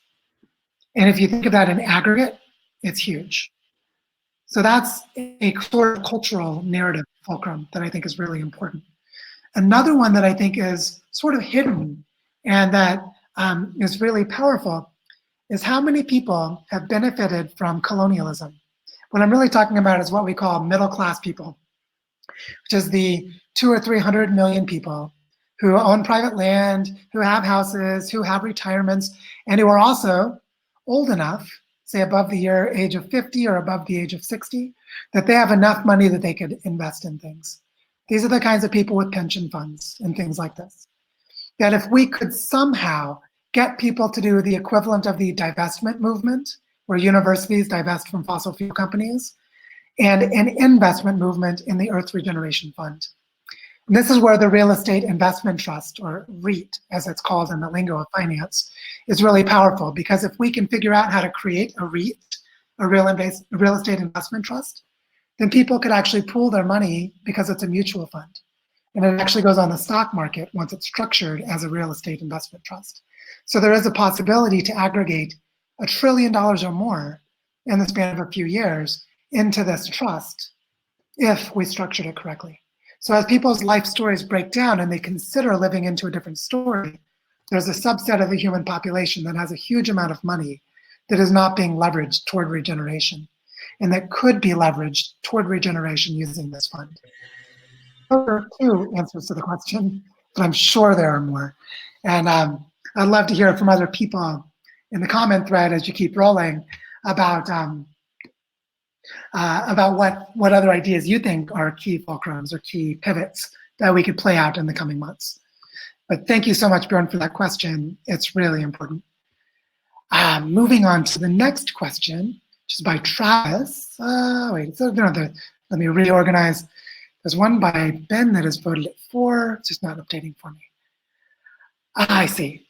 And if you think of that in aggregate, it's huge. So that's a sort of cultural narrative fulcrum that I think is really important. Another one that I think is sort of hidden and that is really powerful is how many people have benefited from colonialism. What I'm really talking about is what we call middle-class people, which is the 200 or 300 million people who own private land, who have houses, who have retirements, and who are also old enough, say above the age of 50 or above the age of 60, that they have enough money that they could invest in things. These are the kinds of people with pension funds and things like this. That if we could somehow get people to do the equivalent of the divestment movement, where universities divest from fossil fuel companies, and an investment movement in the Earth Regeneration Fund. And this is where the Real Estate Investment Trust, or REIT, as it's called in the lingo of finance, is really powerful, because if we can figure out how to create a REIT, a real estate investment trust, then people could actually pool their money because it's a mutual fund. And it actually goes on the stock market once it's structured as a real estate investment trust. So there is a possibility to aggregate $1 trillion or more in the span of a few years into this trust if we structured it correctly. So as people's life stories break down and they consider living into a different story, there's a subset of the human population that has a huge amount of money that is not being leveraged toward regeneration. and that could be leveraged toward regeneration using this fund? Those are two answers to the question, but I'm sure there are more. And I'd love to hear from other people in the comment thread as you keep rolling about what other ideas you think are key fulcrums or key pivots that we could play out in the coming months. But thank you so much, Bjorn, for that question. It's really important. Moving on to the next question, which is by Travis. Let me reorganize. There's one by Ben that is voted at 4. It's just not updating for me. I see.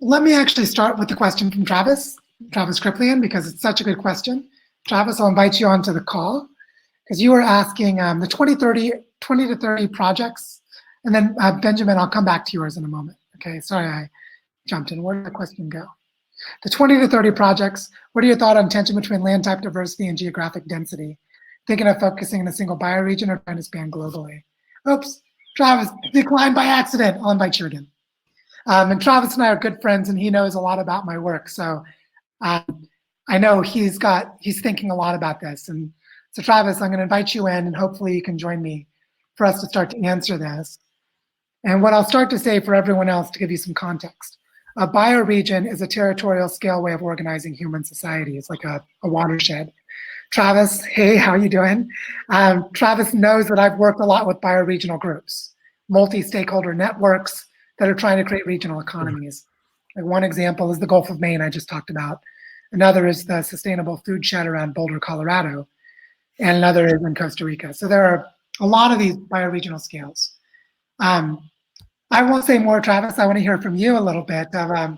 Let me actually start with the question from Travis Kriplian, because it's such a good question. Travis, I'll invite you onto the call, because you were asking the 20 to 30 projects, and then Benjamin, I'll come back to yours in a moment. Okay, sorry I jumped in. Where did the question go? The 20 to 30 projects, what are your thoughts on tension between land type diversity and geographic density? Thinking of focusing in a single bioregion or trying to span globally? Oops, Travis, declined by accident. I'll invite you again. And Travis and I are good friends, and he knows a lot about my work. So I know he's thinking a lot about this. And so Travis, I'm gonna invite you in, and hopefully you can join me for us to start to answer this. And what I'll start to say for everyone else, to give you some context, a bioregion is a territorial scale way of organizing human society. It's like a watershed. Travis, hey, how you doing? Travis knows that I've worked a lot with bioregional groups, multi-stakeholder networks that are trying to create regional economies. Like one example is the Gulf of Maine I just talked about. Another is the Sustainable Food Shed around Boulder, Colorado. And another is in Costa Rica. So there are a lot of these bioregional scales. I won't say more, Travis. I want to hear from you a little bit of I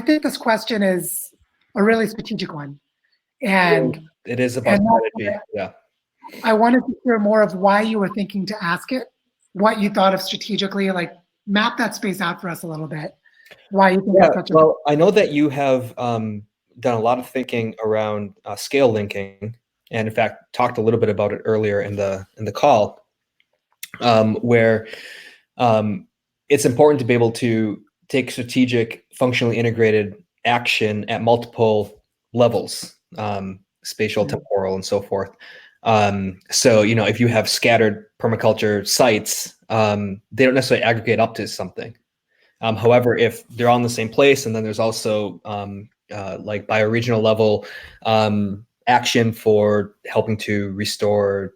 think this question is a really strategic one. And it is about strategy, yeah. I wanted to hear more of why you were thinking to ask it, what you thought of strategically, like map that space out for us a little bit. Why you think that's such a well, I know that you have done a lot of thinking around scale linking, and in fact talked a little bit about it earlier in the call, where it's important to be able to take strategic, functionally integrated action at multiple levels, spatial, temporal, and so forth. So, if you have scattered permaculture sites, they don't necessarily aggregate up to something. However, if they're all in the same place, and then there's also like bioregional level action for helping to restore,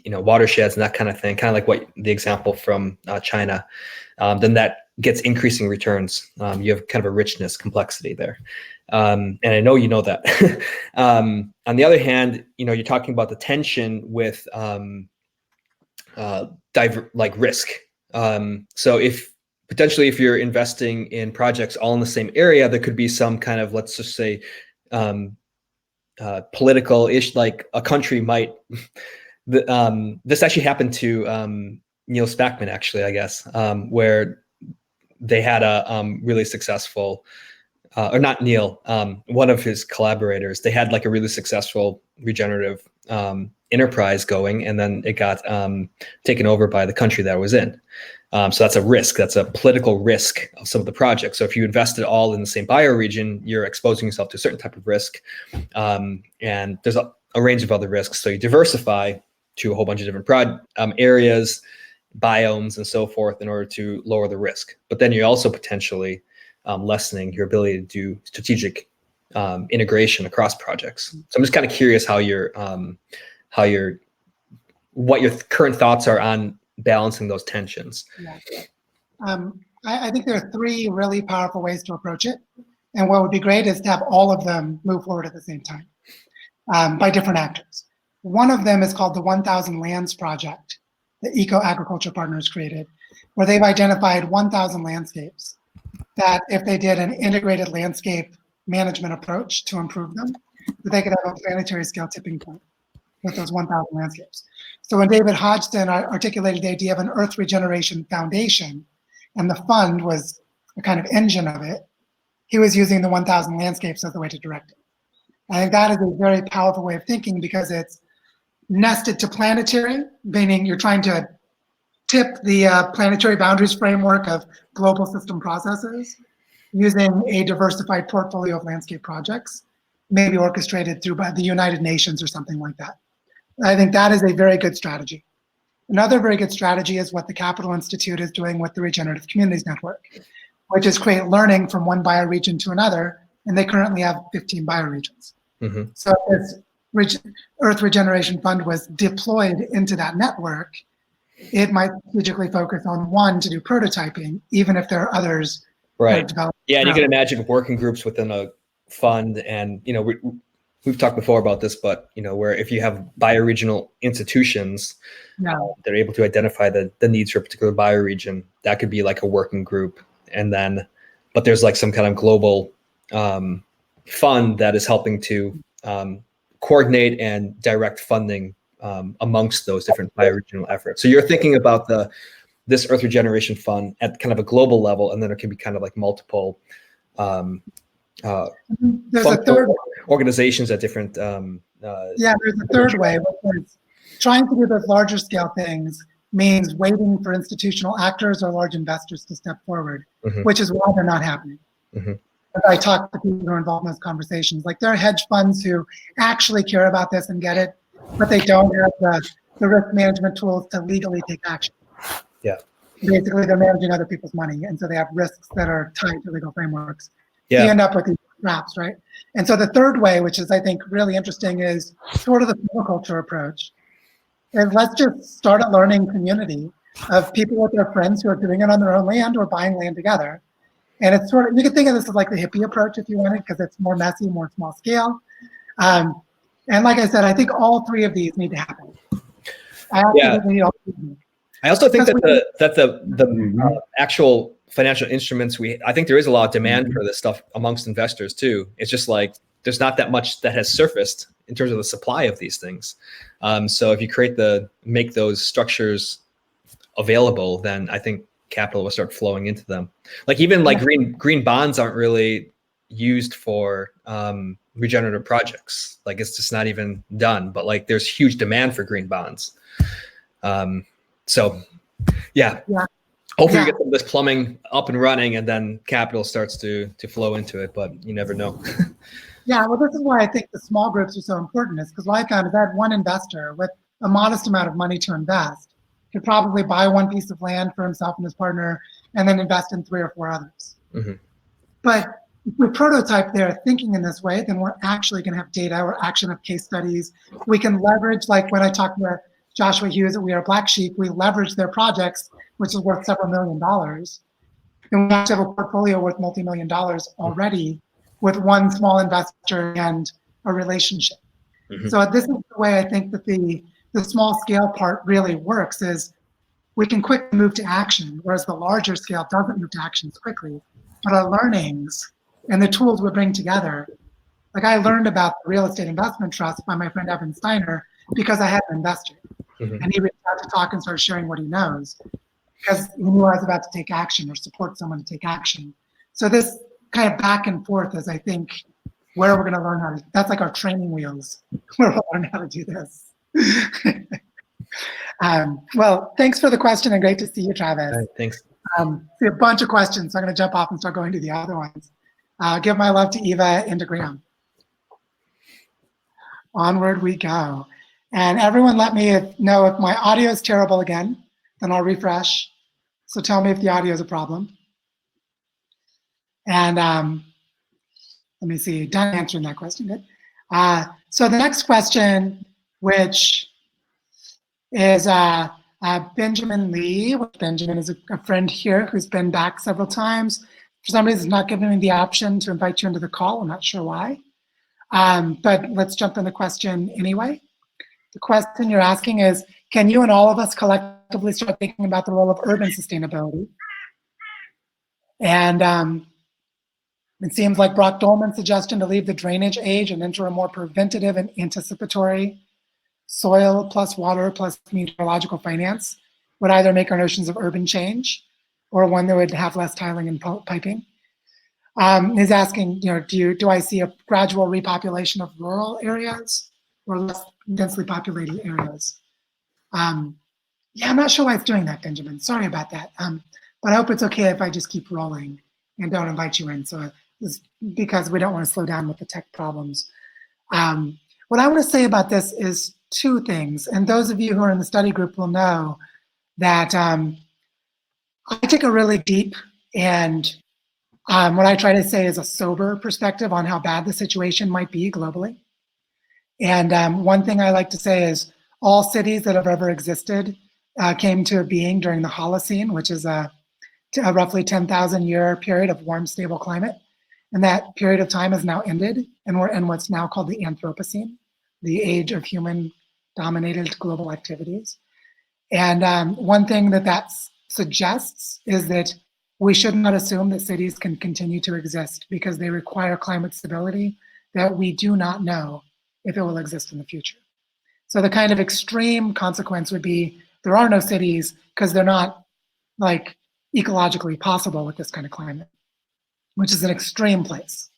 watersheds and that kind of thing, kind of like what the example from China, then that gets increasing returns. You have kind of a richness, complexity there. And I know you know that. On the other hand, you're talking about the tension with risk. So if you're investing in projects all in the same area, there could be some kind of, let's just say, political-ish, like a country might. This actually happened to Neil Spackman, actually, I guess, where they had a really successful, or not Neil, one of his collaborators, they had like a really successful regenerative enterprise going, and then it got taken over by the country that it was in. So that's a risk. That's a political risk of some of the projects. So if you invested all in the same bioregion, you're exposing yourself to a certain type of risk. And there's a range of other risks. So you diversify to a whole bunch of different areas, biomes, and so forth in order to lower the risk. But then you're also potentially lessening your ability to do strategic integration across projects. So I'm just kind of curious what your current thoughts are on balancing those tensions. Yeah. I think there are 3 really powerful ways to approach it. And what would be great is to have all of them move forward at the same time by different actors. One of them is called the 1,000 Lands Project that Eco-Agriculture Partners created, where they've identified 1,000 landscapes that if they did an integrated landscape management approach to improve them, that they could have a planetary scale tipping point with those 1,000 landscapes. So when David Hodgson articulated the idea of an Earth Regeneration Foundation, and the fund was a kind of engine of it, he was using the 1,000 landscapes as the way to direct it. I think that is a very powerful way of thinking, because it's nested to planetary, meaning you're trying to tip the planetary boundaries framework of global system processes using a diversified portfolio of landscape projects. maybe orchestrated through by the United Nations or something like that. I think that is a very good strategy. Another very good strategy is what the Capital Institute is doing with the Regenerative Communities Network, which is create learning from one bioregion to another, and they currently have 15 bioregions. Mm-hmm. So if Earth Regeneration Fund was deployed into that network, it might strategically focus on one to do prototyping, even if there are others. Right. Yeah, and you can imagine working groups within a fund, and we've talked before about this, but where if you have bioregional institutions that are able to identify the needs for a particular bioregion, that could be like a working group, and then, but there's like some kind of global fund that is helping to coordinate and direct funding amongst those different bioregional efforts. So you're thinking about this Earth Regeneration Fund at kind of a global level, and then it can be kind of like multiple there's a third organizations at different there's a third way, which is trying to do those larger scale things means waiting for institutional actors or large investors to step forward, which is why they're not happening. I talk to people who are involved in those conversations. Like, there are hedge funds who actually care about this and get it, but they don't have the risk management tools to legally take action. Yeah. Basically, they're managing other people's money, and so they have risks that are tied to legal frameworks. Yeah. You end up with these traps, right? And so the third way, which is, I think, really interesting, is sort of the permaculture approach. And let's just start a learning community of people with their friends who are doing it on their own land or buying land together. And it's sort of, you can think of this as like the hippie approach if you want it, because it's more messy, more small scale. And like I said, I think all three of these need to happen. I also think that the actual financial instruments, I think there is a lot of demand for this stuff amongst investors too. It's just like there's not that much that has surfaced in terms of the supply of these things. So if you make those structures available, then I think capital will start flowing into them. Like even like green bonds aren't really used for regenerative projects. Like it's just not even done, but like there's huge demand for green bonds. So yeah. Hopefully we get some of this plumbing up and running, and then capital starts to flow into it, but you never know. Yeah, well, this is why I think the small groups are so important, is because what I found is that one investor with a modest amount of money to invest could probably buy one piece of land for himself and his partner and then invest in 3 or 4 others. But if we prototype their thinking in this way, then we're actually going to have data or action of case studies. We can leverage, like when I talked to Joshua Hughes at We Are Black Sheep, we leverage their projects, which is worth several $1 million. And we actually have a portfolio worth multi-million dollars already with one small investor and a relationship. So this is the way I think that the small scale part really works, is we can quickly move to action, whereas the larger scale doesn't move to action as quickly. But our learnings and the tools we bring together, like I learned about the real estate investment trust by my friend Evan Steiner because I had an investor. And he reached out to talk and started sharing what he knows, because he knew I was about to take action or support someone to take action. So this kind of back and forth is, I think, where we're going to learn how to, that's like our training wheels, where we'll learn how to do this. Well, thanks for the question, and great to see you, Travis. All right, thanks. See a bunch of questions, so I'm going to jump off and start going to the other ones. Give my love to Eva and to Graham. Onward we go. And everyone let me know if my audio is terrible again, then I'll refresh. So tell me if the audio is a problem. And let me see, done answering that question, good. So the next question, which is Benjamin Lee. Benjamin is a friend here who's been back several times. For some reason, it's not giving me the option to invite you into the call. I'm not sure why. But let's jump in the question anyway. The question you're asking is, can you and all of us collectively start thinking about the role of urban sustainability? And it seems like Brock Dolman's suggestion to leave the drainage age and enter a more preventative and anticipatory soil plus water plus meteorological finance would either make our notions of urban change or one that would have less tiling and piping. He's asking, do I see a gradual repopulation of rural areas or less densely populated areas? Yeah, I'm not sure why it's doing that, Benjamin. Sorry about that. But I hope it's okay if I just keep rolling and don't invite you in. So it's because we don't want to slow down with the tech problems. What I want to say about this is two things, and those of you who are in the study group will know that I take a really deep and what I try to say is a sober perspective on how bad the situation might be globally. And one thing I like to say is all cities that have ever existed came to being during the Holocene, which is a roughly 10,000 year period of warm, stable climate. And that period of time has now ended, and we're in what's now called the Anthropocene, the age of human-dominated global activities. And one thing that suggests is that we should not assume that cities can continue to exist because they require climate stability that we do not know if it will exist in the future. So the kind of extreme consequence would be there are no cities because they're not like ecologically possible with this kind of climate, which is an extreme place.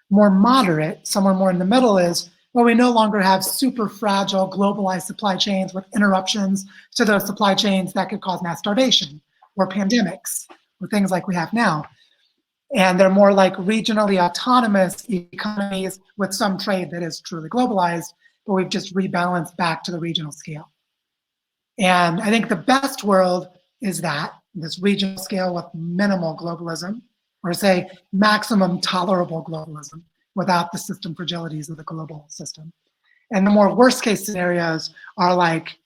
More moderate, somewhere more in the middle is, well, we no longer have super fragile globalized supply chains with interruptions to those supply chains that could cause mass starvation or pandemics or things like we have now. And they're more like regionally autonomous economies with some trade that is truly globalized, but we've just rebalanced back to the regional scale. And I think the best world is that, this regional scale with minimal globalism, or say maximum tolerable globalism without the system fragilities of the global system. And the more worst case scenarios are like,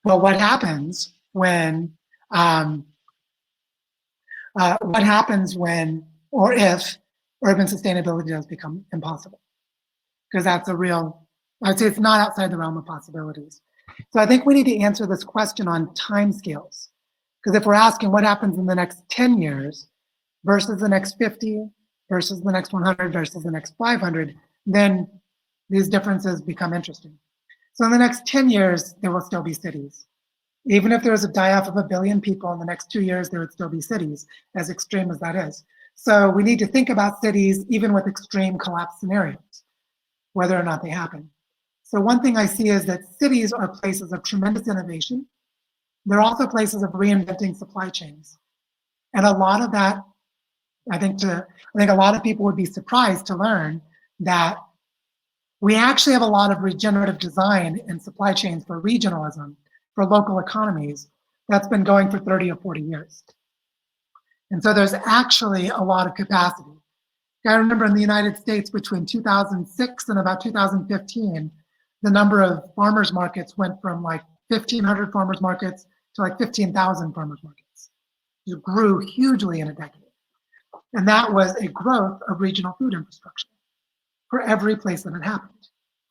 well, what happens when or if urban sustainability does become impossible? Because that's a real, I'd say it's not outside the realm of possibilities. So I think we need to answer this question on timescales. Because if we're asking what happens in the next 10 years versus the next 50 versus the next 100 versus the next 500, then these differences become interesting. So in the next 10 years, there will still be cities. Even if there was a die-off of 1 billion people in the next 2 years, there would still be cities, as extreme as that is. So we need to think about cities even with extreme collapse scenarios, whether or not they happen. So one thing I see is that cities are places of tremendous innovation. They're also places of reinventing supply chains. And a lot of that, I think a lot of people would be surprised to learn that we actually have a lot of regenerative design in supply chains for regionalism, for local economies, that's been going for 30 or 40 years. And so there's actually a lot of capacity. I remember in the United States between 2006 and about 2015, the number of farmers markets went from like 1,500 farmers markets to like 15,000 farmers markets. It grew hugely in a decade. And that was a growth of regional food infrastructure for every place that it happened.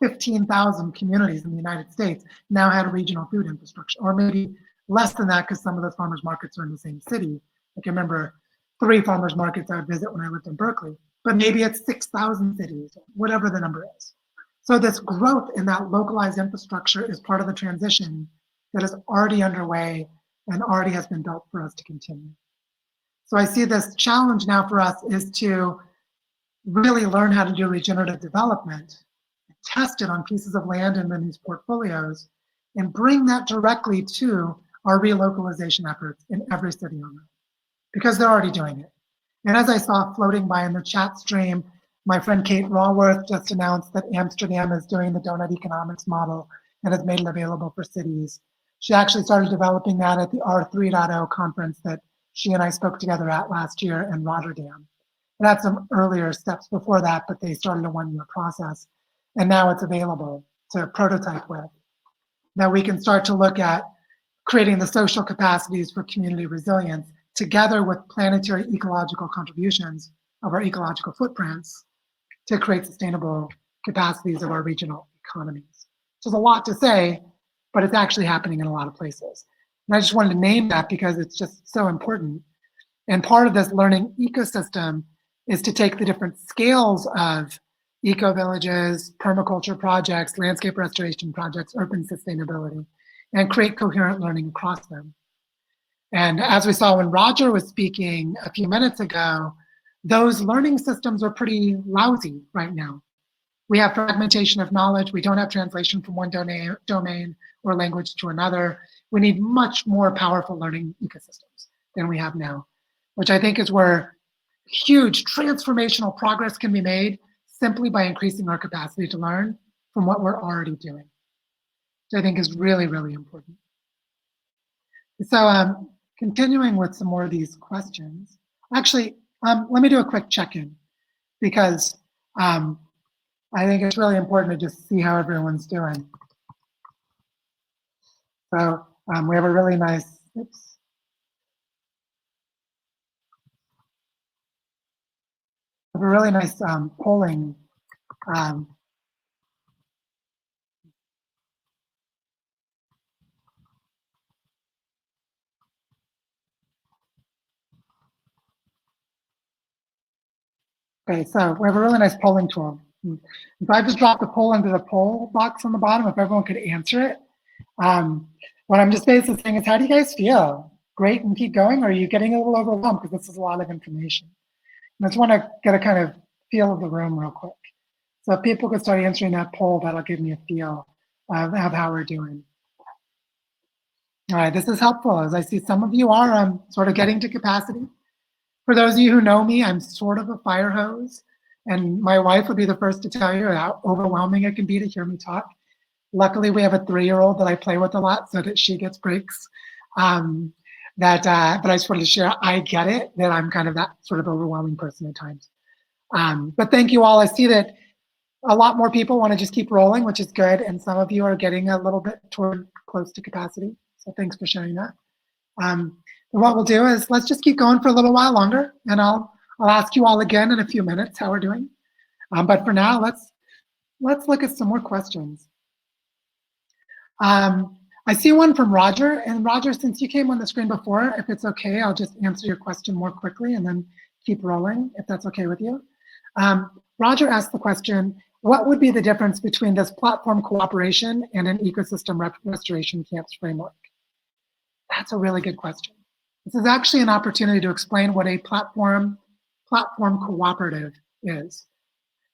15,000 communities in the United States now had a regional food infrastructure, or maybe less than that because some of those farmers markets are in the same city. I can remember 3 farmers markets I would visit when I lived in Berkeley, but maybe it's 6,000 cities, whatever the number is. So this growth in that localized infrastructure is part of the transition that is already underway and already has been built for us to continue. So I see this challenge now for us is to really learn how to do regenerative development, test it on pieces of land and in these portfolios, and bring that directly to our relocalization efforts in every city on Earth, because they're already doing it. And as I saw floating by in the chat stream, my friend Kate Raworth just announced that Amsterdam is doing the donut economics model and has made it available for cities. She actually started developing that at the R 3.0 conference that she and I spoke together at last year in Rotterdam. It had some earlier steps before that, but they started a 1-year process. And now it's available to prototype with. Now we can start to look at creating the social capacities for community resilience together with planetary ecological contributions of our ecological footprints to create sustainable capacities of our regional economies. Which is a lot to say, but it's actually happening in a lot of places. And I just wanted to name that because it's just so important. And part of this learning ecosystem is to take the different scales of eco-villages, permaculture projects, landscape restoration projects, urban sustainability, and create coherent learning across them. And as we saw when Roger was speaking a few minutes ago, those learning systems are pretty lousy right now. We have fragmentation of knowledge. We don't have translation from one domain or language to another. We need much more powerful learning ecosystems than we have now, which I think is where huge transformational progress can be made simply by increasing our capacity to learn from what we're already doing, which I think is really, really important. So continuing with some more of these questions, actually, let me do a quick check-in, because I think it's really important to just see how everyone's doing. So we have a really nice, oops. We have a really nice polling. Okay, so we have a really nice polling tool. If I just drop the poll into the poll box on the bottom, if everyone could answer it. What I'm just basically saying is, how do you guys feel? Great and keep going, or are you getting a little overwhelmed because this is a lot of information? And I just want to get a kind of feel of the room real quick. So if people could start answering that poll, that'll give me a feel of how we're doing. All right, this is helpful, as I see some of you are sort of getting to capacity. For those of you who know me, I'm sort of a fire hose, and my wife would be the first to tell you how overwhelming it can be to hear me talk. Luckily, we have a 3-year-old that I play with a lot so that she gets breaks. But I just wanted to share, I get it, that I'm kind of that sort of overwhelming person at times. But thank you all. I see that a lot more people want to just keep rolling, which is good. And some of you are getting a little bit close to capacity. So thanks for sharing that. What we'll do is let's just keep going for a little while longer, and I'll ask you all again in a few minutes how we're doing. But for now, let's look at some more questions. I see one from Roger, and Roger, since you came on the screen before, if it's okay, I'll just answer your question more quickly and then keep rolling, if that's okay with you. Roger asked the question, what would be the difference between this platform cooperation and an ecosystem restoration camps framework? That's a really good question. This is actually an opportunity to explain what a platform cooperative is.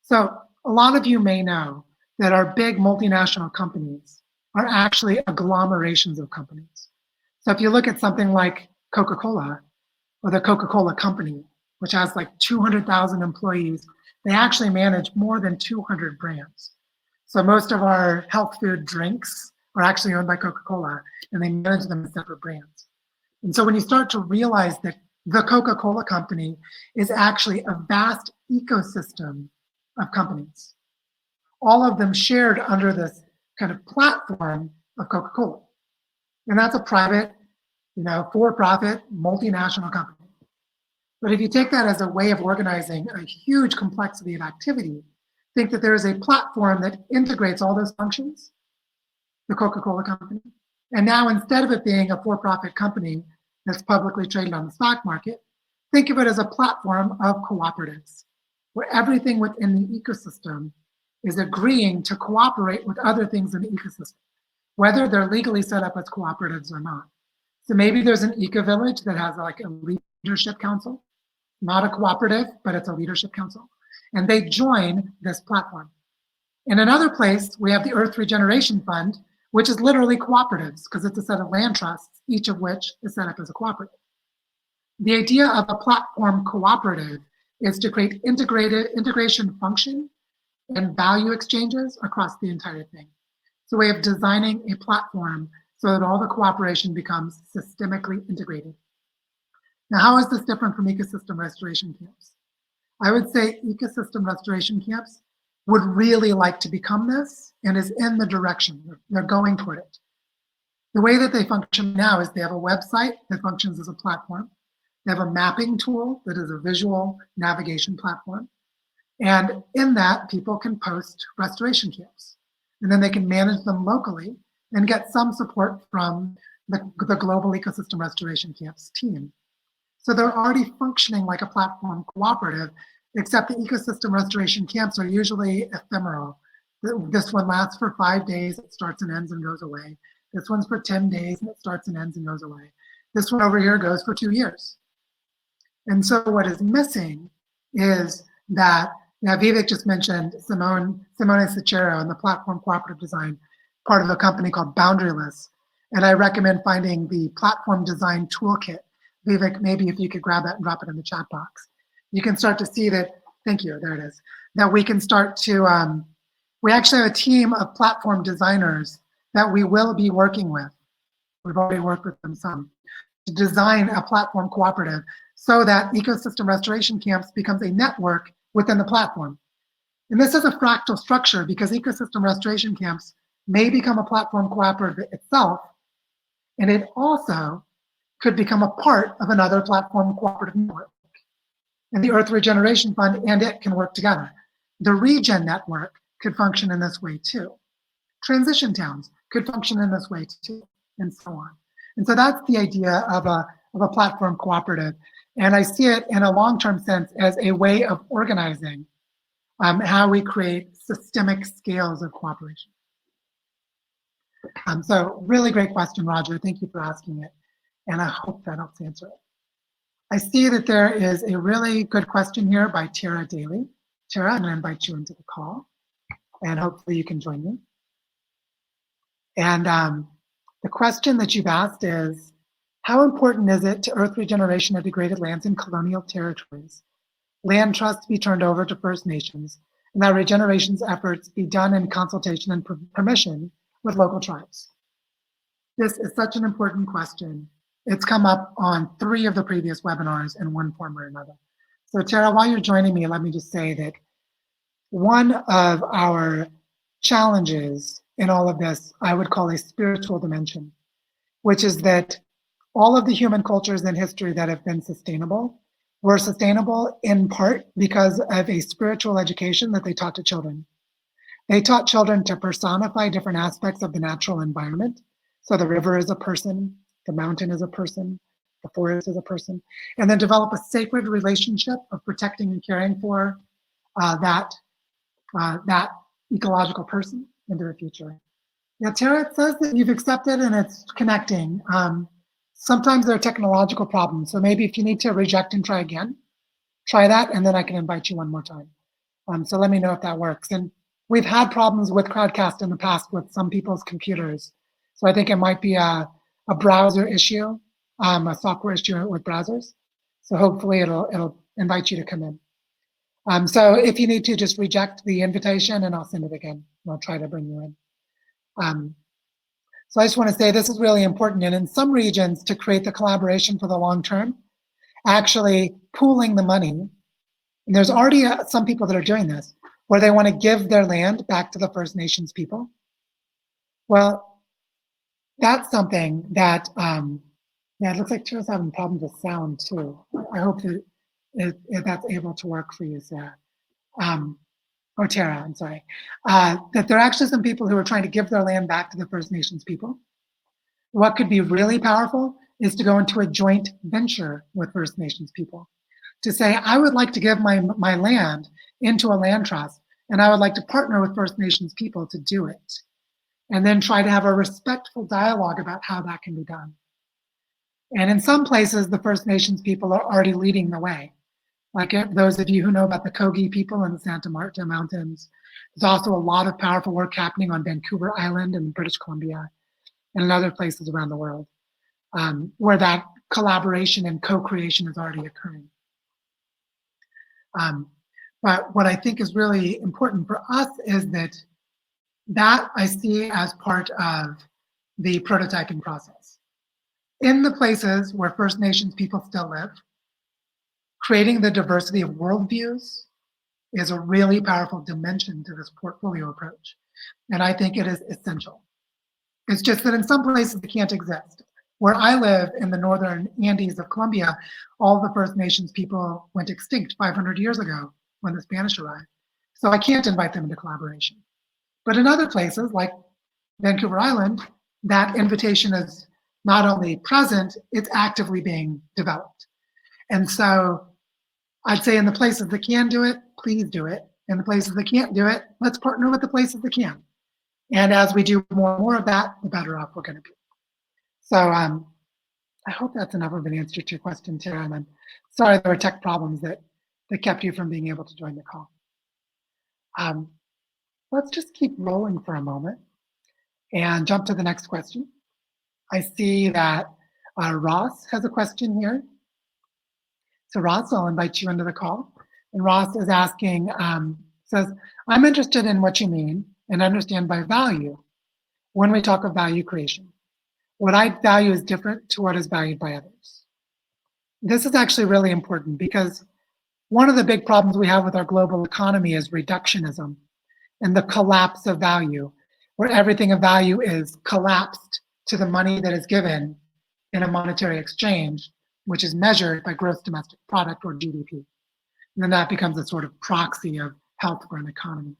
So a lot of you may know that our big multinational companies are actually agglomerations of companies. So if you look at something like Coca-Cola, or the Coca-Cola Company, which has like 200,000 employees, they actually manage more than 200 brands. So most of our health food drinks are actually owned by Coca-Cola, and they manage them as separate brands. And so when you start to realize that the Coca-Cola Company is actually a vast ecosystem of companies, all of them shared under this kind of platform of Coca-Cola. And that's a private, for-profit, multinational company. But if you take that as a way of organizing a huge complexity of activity, think that there is a platform that integrates all those functions, the Coca-Cola Company. And now instead of it being a for-profit company that's publicly traded on the stock market, think of it as a platform of cooperatives, where everything within the ecosystem is agreeing to cooperate with other things in the ecosystem, whether they're legally set up as cooperatives or not. So maybe there's an eco-village that has like a leadership council, not a cooperative, but it's a leadership council, and they join this platform. In another place, we have the Earth Regeneration Fund, which is literally cooperatives, because it's a set of land trusts, each of which is set up as a cooperative. The idea of a platform cooperative is to create integration function and value exchanges across the entire thing. It's a way of designing a platform so that all the cooperation becomes systemically integrated. Now, how is this different from ecosystem restoration camps? I would say ecosystem restoration camps would really like to become this and is in the direction. They're going toward it. The way that they function now is they have a website that functions as a platform. They have a mapping tool that is a visual navigation platform. And in that, people can post restoration camps. And then they can manage them locally and get some support from the Global Ecosystem Restoration Camps team. So they're already functioning like a platform cooperative, except the ecosystem restoration camps are usually ephemeral. This one lasts for 5 days, it starts and ends and goes away. This one's for 10 days and it starts and ends and goes away. This one over here goes for 2 years. And so what is missing is that, Vivek just mentioned Simone Sicero and the platform cooperative design, part of a company called Boundaryless. And I recommend finding the platform design toolkit. Vivek, maybe if you could grab that and drop it in the chat box. You can start to see that, thank you, there it is. that we can start to, we actually have a team of platform designers that we will be working with. We've already worked with them some, to design a platform cooperative so that ecosystem restoration camps becomes a network within the platform. And this is a fractal structure because ecosystem restoration camps may become a platform cooperative itself, and it also could become a part of another platform cooperative network. And the Earth Regeneration Fund and it can work together. The Regen network could function in this way too. Transition towns could function in this way too, and so on. And so that's the idea of a platform cooperative. And I see it in a long-term sense as a way of organizing how we create systemic scales of cooperation. So really great question, Roger. Thank you for asking it. And I hope that helps answer it. I see that there is a really good question here by Tara Daly. Tara, I'm going to invite you into the call, and hopefully you can join me. And the question that you've asked is, how important is it to Earth regeneration of degraded lands in colonial territories? Land trusts be turned over to First Nations, and that regeneration's efforts be done in consultation and permission with local tribes. This is such an important question. It's come up on 3 of the previous webinars in one form or another. So Tara, while you're joining me, let me just say that one of our challenges in all of this, I would call a spiritual dimension, which is that all of the human cultures in history that have been sustainable were sustainable in part because of a spiritual education that they taught to children. They taught children to personify different aspects of the natural environment. So the river is a person, the mountain is a person, the forest is a person, and then develop a sacred relationship of protecting and caring for that ecological person into the future. Yeah, Tara, it says that you've accepted and it's connecting. Sometimes there are technological problems, so maybe if you need to reject and try again, try that, and then I can invite you one more time. So let me know if that works. And we've had problems with Crowdcast in the past with some people's computers. So I think it might be a browser issue, a software issue with browsers. So hopefully it'll invite you to come in. So if you need to, just reject the invitation and I'll send it again. And I'll try to bring you in. So I just want to say this is really important. And in some regions, to create the collaboration for the long term, actually pooling the money, and there's already some people that are doing this, where they want to give their land back to the First Nations people. Well, that's something that, yeah, it looks like Tara's having problems with sound too. I hope that if that's able to work for you, Sarah. Or Tara, I'm sorry. That there are actually some people who are trying to give their land back to the First Nations people. What could be really powerful is to go into a joint venture with First Nations people. To say, I would like to give my land into a land trust, and I would like to partner with First Nations people to do it. And then try to have a respectful dialogue about how that can be done. And in some places, the First Nations people are already leading the way. Like those of you who know about the Kogi people in the Santa Marta Mountains, there's also a lot of powerful work happening on Vancouver Island in British Columbia and in other places around the world where that collaboration and co-creation is already occurring. But what I think is really important for us is that I see as part of the prototyping process. In the places where First Nations people still live, creating the diversity of worldviews is a really powerful dimension to this portfolio approach. And I think it is essential. It's just that in some places it can't exist. Where I live in the northern Andes of Colombia, all the First Nations people went extinct 500 years ago when the Spanish arrived. So I can't invite them into collaboration. But in other places like Vancouver Island, that invitation is not only present, it's actively being developed. And so I'd say in the places that can do it, please do it. In the places that can't do it, let's partner with the places that can. And as we do more and more of that, the better off we're going to be. So I hope that's enough of an answer to your question, Tara. And I'm sorry there were tech problems that kept you from being able to join the call. Let's just keep rolling for a moment and jump to the next question. I see that Ross has a question here. So Ross, I'll invite you into the call. And Ross is asking, says, I'm interested in what you mean and understand by value when we talk of value creation. What I value is different to what is valued by others. This is actually really important because one of the big problems we have with our global economy is reductionism and the collapse of value, where everything of value is collapsed to the money that is given in a monetary exchange, which is measured by gross domestic product or GDP. And then that becomes a sort of proxy of health for an economy.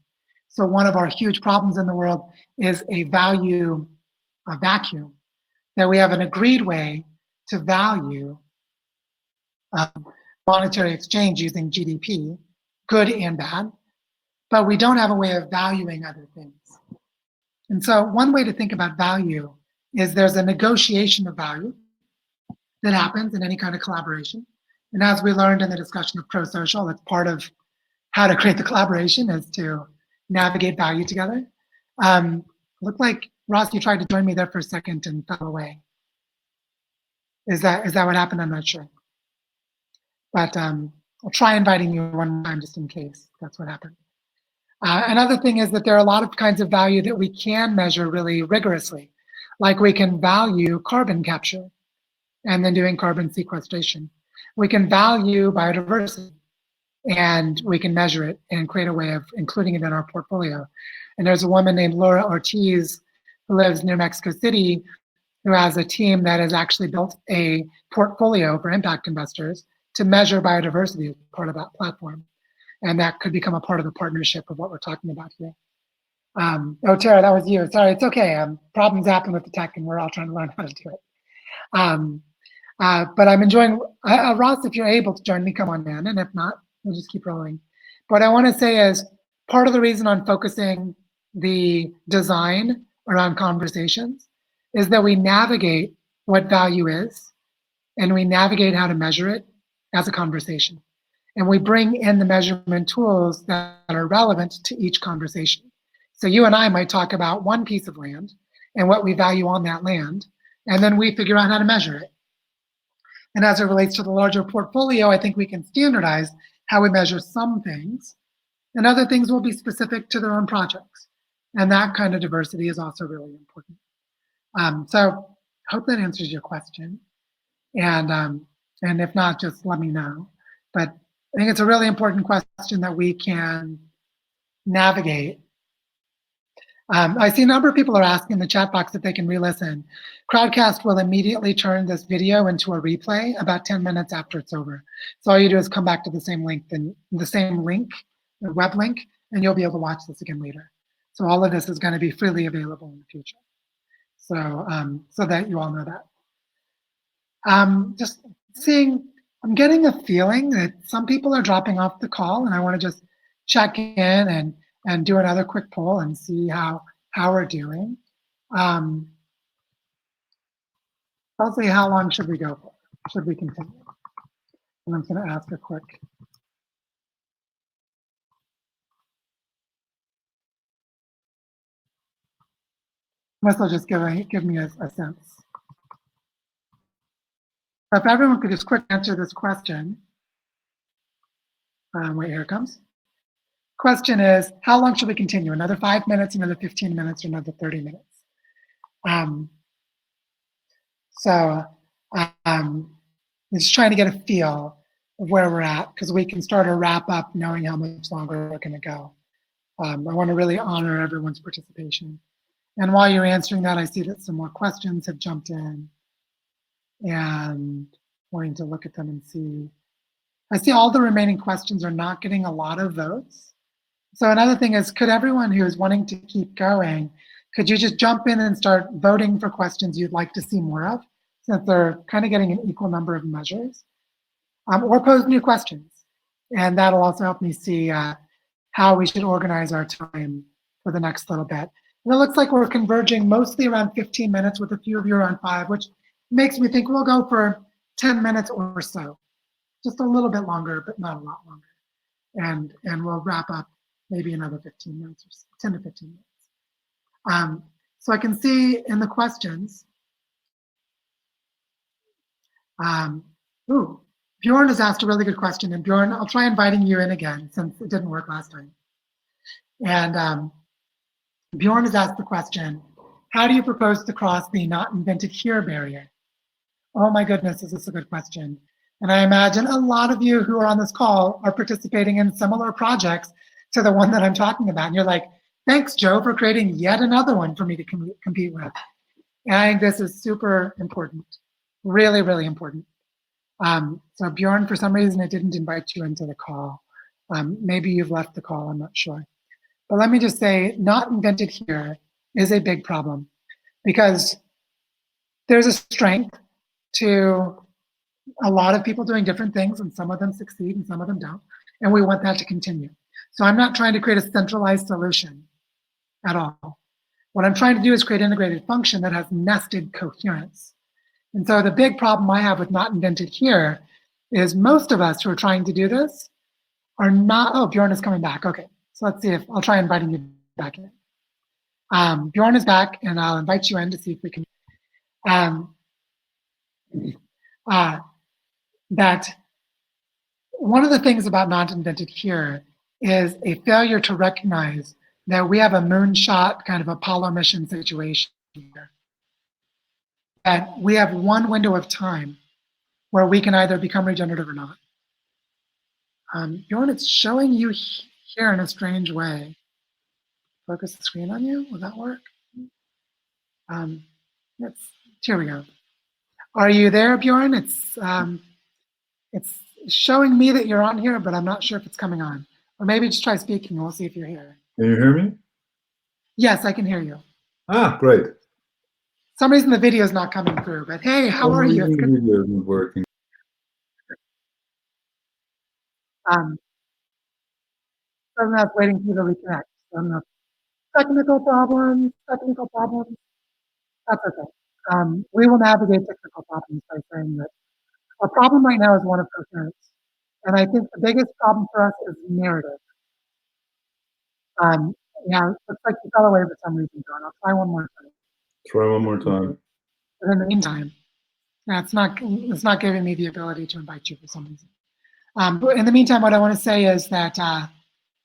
So one of our huge problems in the world is a value vacuum, that we have an agreed way to value monetary exchange using GDP, good and bad, but we don't have a way of valuing other things. And so one way to think about value is there's a negotiation of value that happens in any kind of collaboration. And as we learned in the discussion of pro-social, that's part of how to create the collaboration is to navigate value together. Looked like, Ross, you tried to join me there for a second and fell away. Is that what happened? I'm not sure. But I'll try inviting you one more time just in case that's what happened. Another thing is that there are a lot of kinds of value that we can measure really rigorously. Like we can value carbon capture and then doing carbon sequestration. We can value biodiversity and we can measure it and create a way of including it in our portfolio. And there's a woman named Laura Ortiz who lives near Mexico City who has a team that has actually built a portfolio for impact investors to measure biodiversity as part of that platform. And that could become a part of the partnership of what we're talking about here. Oh, Tara, that was you. Sorry, it's okay. Problems happen with the tech and we're all trying to learn how to do it. But I'm enjoying, Ross, if you're able to join me, come on in. And if not, we'll just keep rolling. What I want to say is part of the reason I'm focusing the design around conversations is that we navigate what value is and we navigate how to measure it as a conversation. And we bring in the measurement tools that are relevant to each conversation. So you and I might talk about one piece of land and what we value on that land, and then we figure out how to measure it. And as it relates to the larger portfolio, I think we can standardize how we measure some things, and other things will be specific to their own projects. And that kind of diversity is also really important. So I hope that answers your question. And if not, just let me know. But I think it's a really important question that we can navigate. I see a number of people are asking in the chat box if they can re-listen. Crowdcast will immediately turn this video into a replay about 10 minutes after it's over. So all you do is come back to the same link, the web link, and you'll be able to watch this again later. So all of this is going to be freely available in the future. So, so that you all know that. Just seeing, I'm getting a feeling that some people are dropping off the call, and I want to just check in and do another quick poll and see how we're doing. I'll say, how long should we go for? Should we continue? And I'm going to ask a quick. This will just give me a sense. If everyone could just quick answer this question. Wait, here it comes. Question is, how long should we continue? Another 5 minutes, another 15 minutes, or another 30 minutes? Just trying to get a feel of where we're at, because we can start a wrap up knowing how much longer we're going to go. I want to really honor everyone's participation. And while you're answering that, I see that some more questions have jumped in, and wanting to look at them and see. I see all the remaining questions are not getting a lot of votes. So another thing is, could everyone who is wanting to keep going, could you just jump in and start voting for questions you'd like to see more of, since they're kind of getting an equal number of measures, or pose new questions. And that'll also help me see how we should organize our time for the next little bit. And it looks like we're converging mostly around 15 minutes with a few of you around 5, which makes me think we'll go for 10 minutes or so. Just a little bit longer, but not a lot longer. And we'll wrap up maybe another 15 minutes or so, 10 to 15 minutes. So I can see in the questions, Bjorn has asked a really good question. And Bjorn, I'll try inviting you in again since it didn't work last time. And Bjorn has asked the question, how do you propose to cross the not invented here barrier? Oh my goodness, is this a good question? And I imagine a lot of you who are on this call are participating in similar projects to the one that I'm talking about. And you're like, thanks, Joe, for creating yet another one for me to compete with. And I think this is super important, really, really important. So Bjorn, for some reason, it didn't invite you into the call. Maybe you've left the call, I'm not sure. But let me just say, not invented here is a big problem because there's a strength to a lot of people doing different things, and some of them succeed and some of them don't. And we want that to continue. So I'm not trying to create a centralized solution at all. What I'm trying to do is create integrated function that has nested coherence. And so the big problem I have with not invented here is most of us who are trying to do this are not, oh, Bjorn is coming back. Okay, so let's see if, I'll try inviting you back in. Bjorn is back, and I'll invite you in to see if we can, that one of the things about not invented here is a failure to recognize that we have a moonshot kind of Apollo mission situation here. That we have one window of time where we can either become regenerative or not. Bjorn, it's showing you here in a strange way. Focus the screen on you, will that work? Here we go. Are you there, Bjorn? It's showing me that you're on here, but I'm not sure if it's coming on. Or maybe just try speaking and we'll see if you're here. Can you hear me? Yes, I can hear you. Ah, great. For some reason the video is not coming through, but hey, how are you? The video isn't working. So I'm not waiting for you to reconnect. So I'm not, technical problems. That's okay. We will navigate technical problems by saying that our problem right now is one of coherence. And I think the biggest problem for us is narrative. Yeah, looks like you fell away for some reason, John. I'll try one more time. Try one more time. But in the meantime, yeah, it's not giving me the ability to invite you for some reason. But in the meantime, what I want to say is that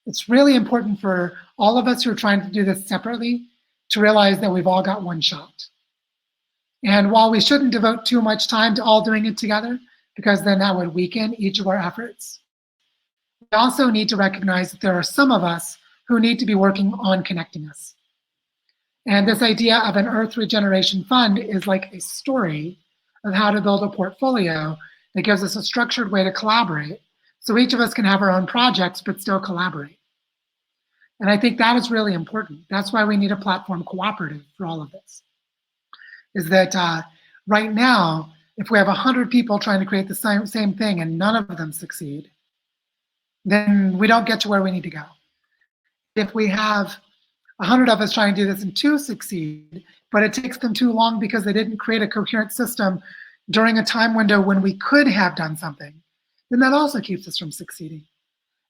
it's really important for all of us who are trying to do this separately to realize that we've all got one shot. And while we shouldn't devote too much time to all doing it together, because then that would weaken each of our efforts, we also need to recognize that there are some of us who need to be working on connecting us. And this idea of an Earth Regeneration Fund is like a story of how to build a portfolio that gives us a structured way to collaborate, so each of us can have our own projects but still collaborate. And I think that is really important. That's why we need a platform cooperative for all of this. Is that right now, if we have 100 people trying to create the same thing and none of them succeed, then we don't get to where we need to go. If we have 100 of us trying to do this and 2 succeed, but it takes them too long because they didn't create a coherent system during a time window when we could have done something, then that also keeps us from succeeding.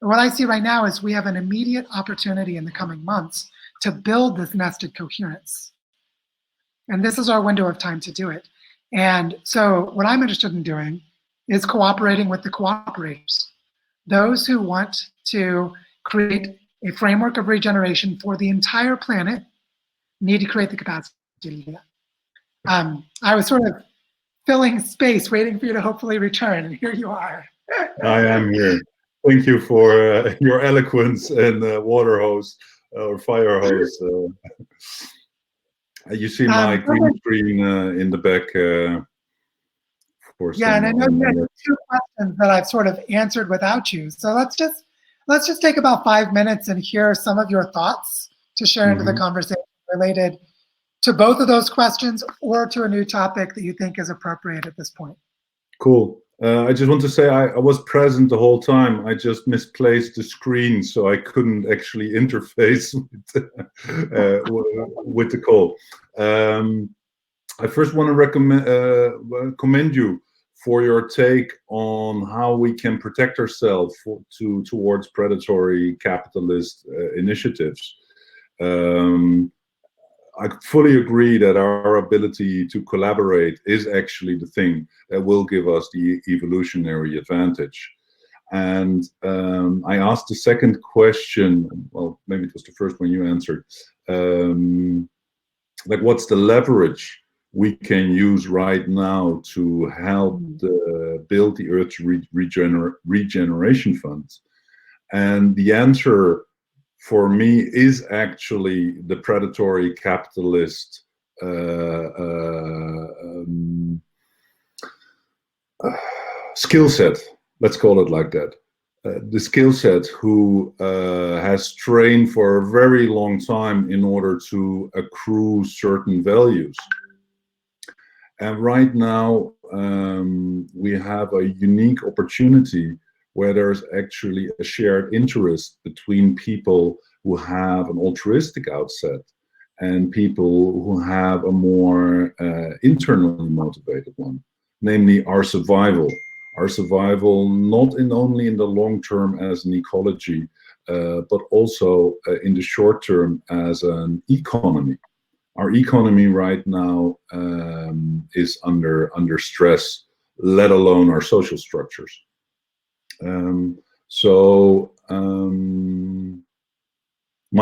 And what I see right now is we have an immediate opportunity in the coming months to build this nested coherence. And this is our window of time to do it. And so what I'm interested in doing is cooperating with the cooperators. Those who want to create a framework of regeneration for the entire planet need to create the capacity to do that. I was sort of filling space, waiting for you to hopefully return, and here you are. I am here. Thank you for your eloquence and water hose or fire hose. You see my green screen in the back. Yeah, and I know you had 2 questions that I've sort of answered without you. So let's just take about 5 minutes and hear some of your thoughts to share into the conversation related to both of those questions or to a new topic that you think is appropriate at this point. Cool. I just want to say I was present the whole time. I just misplaced the screen, so I couldn't actually interface with the call. I first want to commend you for your take on how we can protect ourselves towards predatory capitalist initiatives. I fully agree that our ability to collaborate is actually the thing that will give us the evolutionary advantage. And I asked the second question, well, maybe it was the first one you answered, like what's the leverage we can use right now to help build the Earth Regeneration Fund? And the answer for me is actually the predatory capitalist skill set, let's call it like that. The skill set who has trained for a very long time in order to accrue certain values. And right now we have a unique opportunity where there's actually a shared interest between people who have an altruistic outset and people who have a more internally motivated one, namely our survival. Our survival, not only in the long term as an ecology, but also in the short term as an economy. Our economy right now is under stress, let alone our social structures. My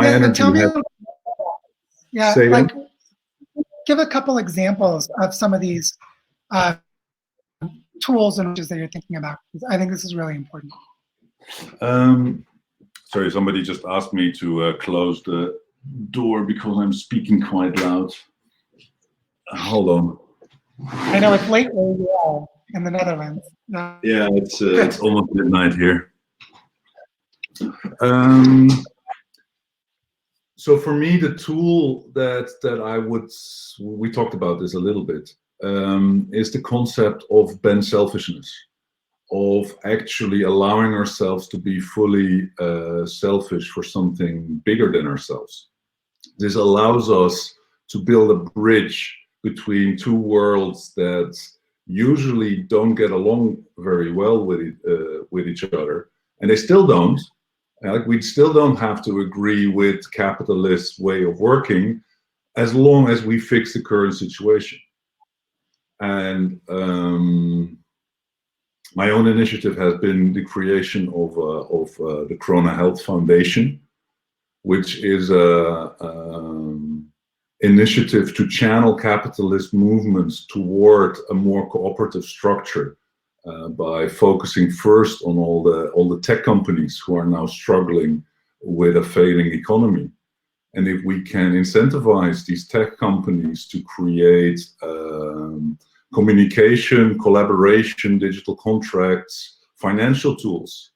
energy. Tell me, like, again? give a couple examples of some of these tools and approaches that you're thinking about. I think this is really important. Sorry, somebody just asked me to close the door because I'm speaking quite loud. Hold on. I know it's late where you are in the Netherlands. Yeah, it's almost midnight here. So for me, the tool that we talked about this a little bit, is the concept of Ben selfishness, of actually allowing ourselves to be fully selfish for something bigger than ourselves. This allows us to build a bridge between two worlds that usually don't get along very well with each other, and they still don't. Like, we still don't have to agree with capitalist way of working as long as we fix the current situation. And my own initiative has been the creation of the Corona Health Foundation, which is an initiative to channel capitalist movements toward a more cooperative structure by focusing first on all the tech companies who are now struggling with a failing economy. And if we can incentivize these tech companies to create communication, collaboration, digital contracts, financial tools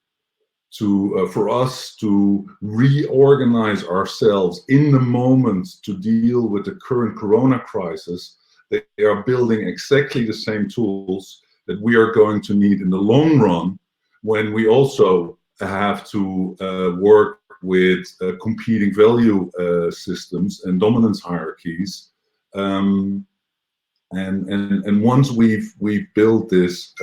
for us to reorganize ourselves in the moment to deal with the current corona crisis, they are building exactly the same tools that we are going to need in the long run when we also have to work with competing value systems and dominance hierarchies. And once we've built this,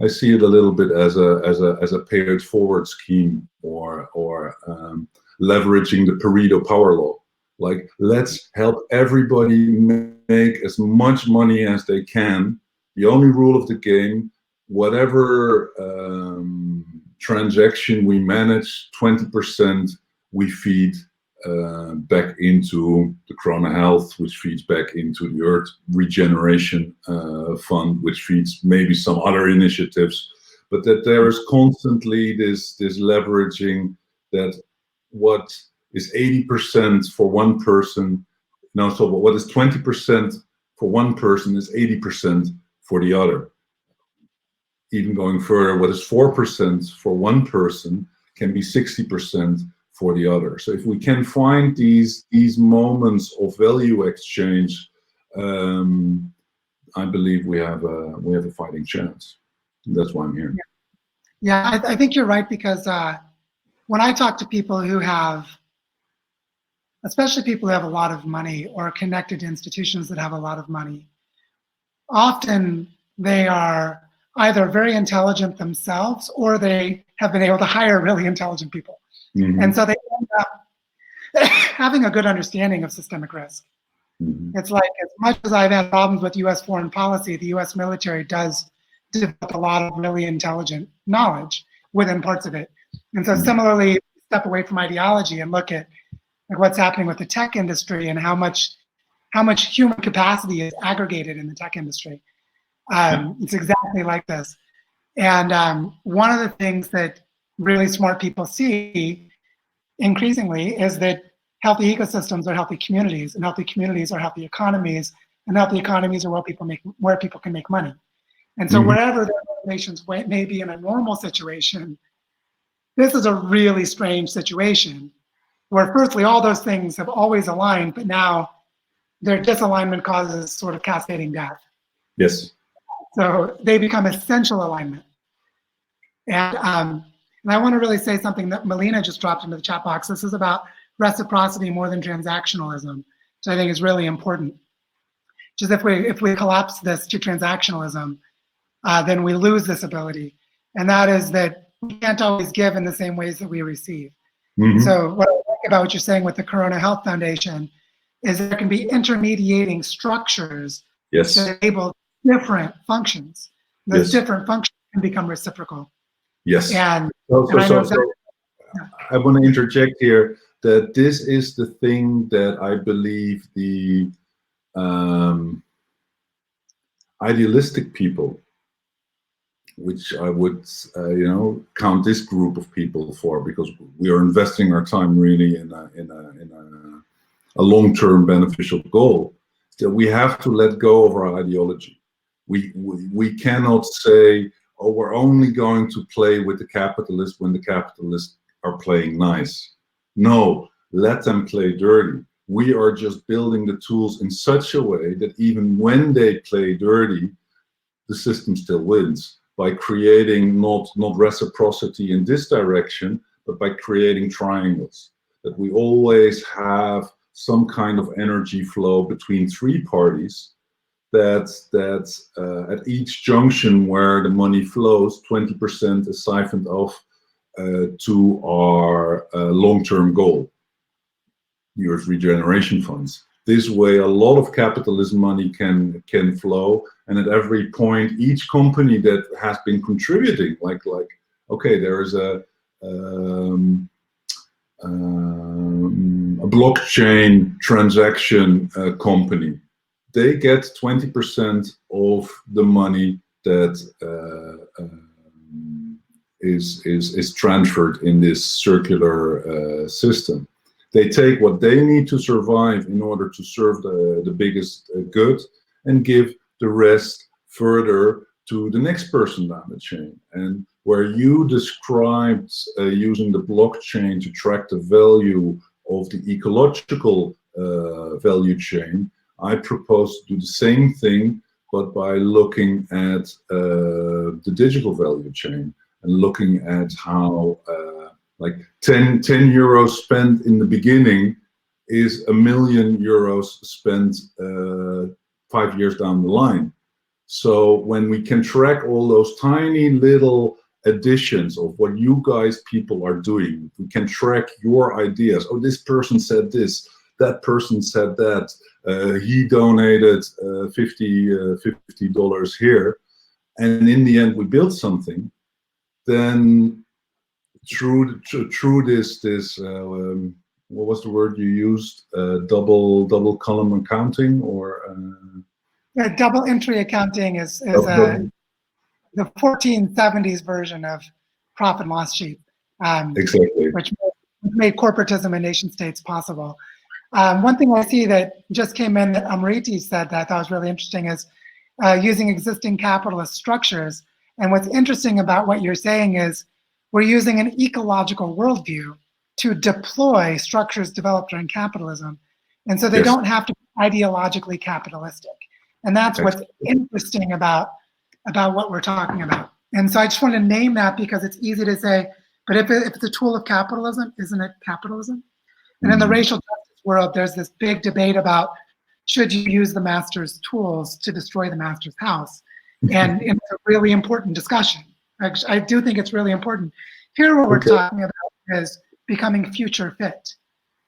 I see it a little bit as a paid forward scheme or leveraging the Pareto power law. Like, let's help everybody make as much money as they can. The only rule of the game, whatever transaction we manage, 20% we feed back into the Corona Health, which feeds back into the Earth Regeneration Fund, which feeds maybe some other initiatives, but that there is constantly this leveraging that what is 80% for one person, so what is 20% for one person is 80% for the other. Even going further, what is 4% for one person can be 60% for the other. So if we can find these moments of value exchange, I believe we have a fighting chance. That's why I'm here. Yeah, I think you're right, because when I talk to people who have, especially people who have a lot of money or connected to institutions that have a lot of money, often they are either very intelligent themselves or they have been able to hire really intelligent people. Mm-hmm. And so they end up having a good understanding of systemic risk. Mm-hmm. It's like, as much as I've had problems with US foreign policy, the US military does developed a lot of really intelligent knowledge within parts of it. And so similarly, step away from ideology and look at like what's happening with the tech industry and how much human capacity is aggregated in the tech industry. It's exactly like this. And one of the things that really smart people see increasingly is that healthy ecosystems are healthy communities, and healthy communities are healthy economies, and healthy economies are where people can make money. And so wherever their motivations may be in a normal situation, this is a really strange situation where firstly, all those things have always aligned, but now their disalignment causes sort of cascading death. Yes. So they become essential alignment. And I want to really say something that Melina just dropped into the chat box. This is about reciprocity more than transactionalism, which I think is really important. Just if we collapse this to transactionalism, then we lose this ability. And that is that we can't always give in the same ways that we receive. So what I like about what you're saying with the Corona Health Foundation is there can be intermediating structures that enable different functions. Those different functions can become reciprocal. Yes. And I want to interject here that this is the thing that I believe the idealistic people, which I would count this group of people for, because we are investing our time really in a long-term beneficial goal, that we have to let go of our ideology. We cannot say, oh, we're only going to play with the capitalists when the capitalists are playing nice. No, let them play dirty. We are just building the tools in such a way that even when they play dirty, the system still wins by creating not reciprocity in this direction, but by creating triangles. That we always have some kind of energy flow between three parties, that at each junction where the money flows, 20% is siphoned off to our long-term goal, the Earth Regeneration Funds. This way, a lot of capitalism money can flow, and at every point, each company that has been contributing, like okay, there is a blockchain transaction company. They get 20% of the money that is transferred in this circular system. They take what they need to survive in order to serve the biggest good, and give the rest further to the next person down the chain. And where you described using the blockchain to track the value of the ecological value chain, I propose to do the same thing, but by looking at the digital value chain and looking at how like 10 euros spent in the beginning is €1 million spent 5 years down the line. So when we can track all those tiny little additions of what you guys people are doing, we can track your ideas. Oh, this person said this, that person said that, he donated $50 here, and in the end we build something. Then through this what was the word you used? Double column accounting, or double entry accounting is the 1470s version of profit and loss sheet, exactly, which made corporatism and nation states possible. One thing I see that just came in that Amriti said that I thought was really interesting is using existing capitalist structures. And what's interesting about what you're saying is we're using an ecological worldview to deploy structures developed during capitalism. And so they don't have to be ideologically capitalistic. And that's what's interesting about what we're talking about. And so I just want to name that because it's easy to say, but if it's a tool of capitalism, isn't it capitalism? And in the racial justice world, there's this big debate about should you use the master's tools to destroy the master's house? And it's a really important discussion. I do think it's really important. Here what we're talking about is becoming future fit,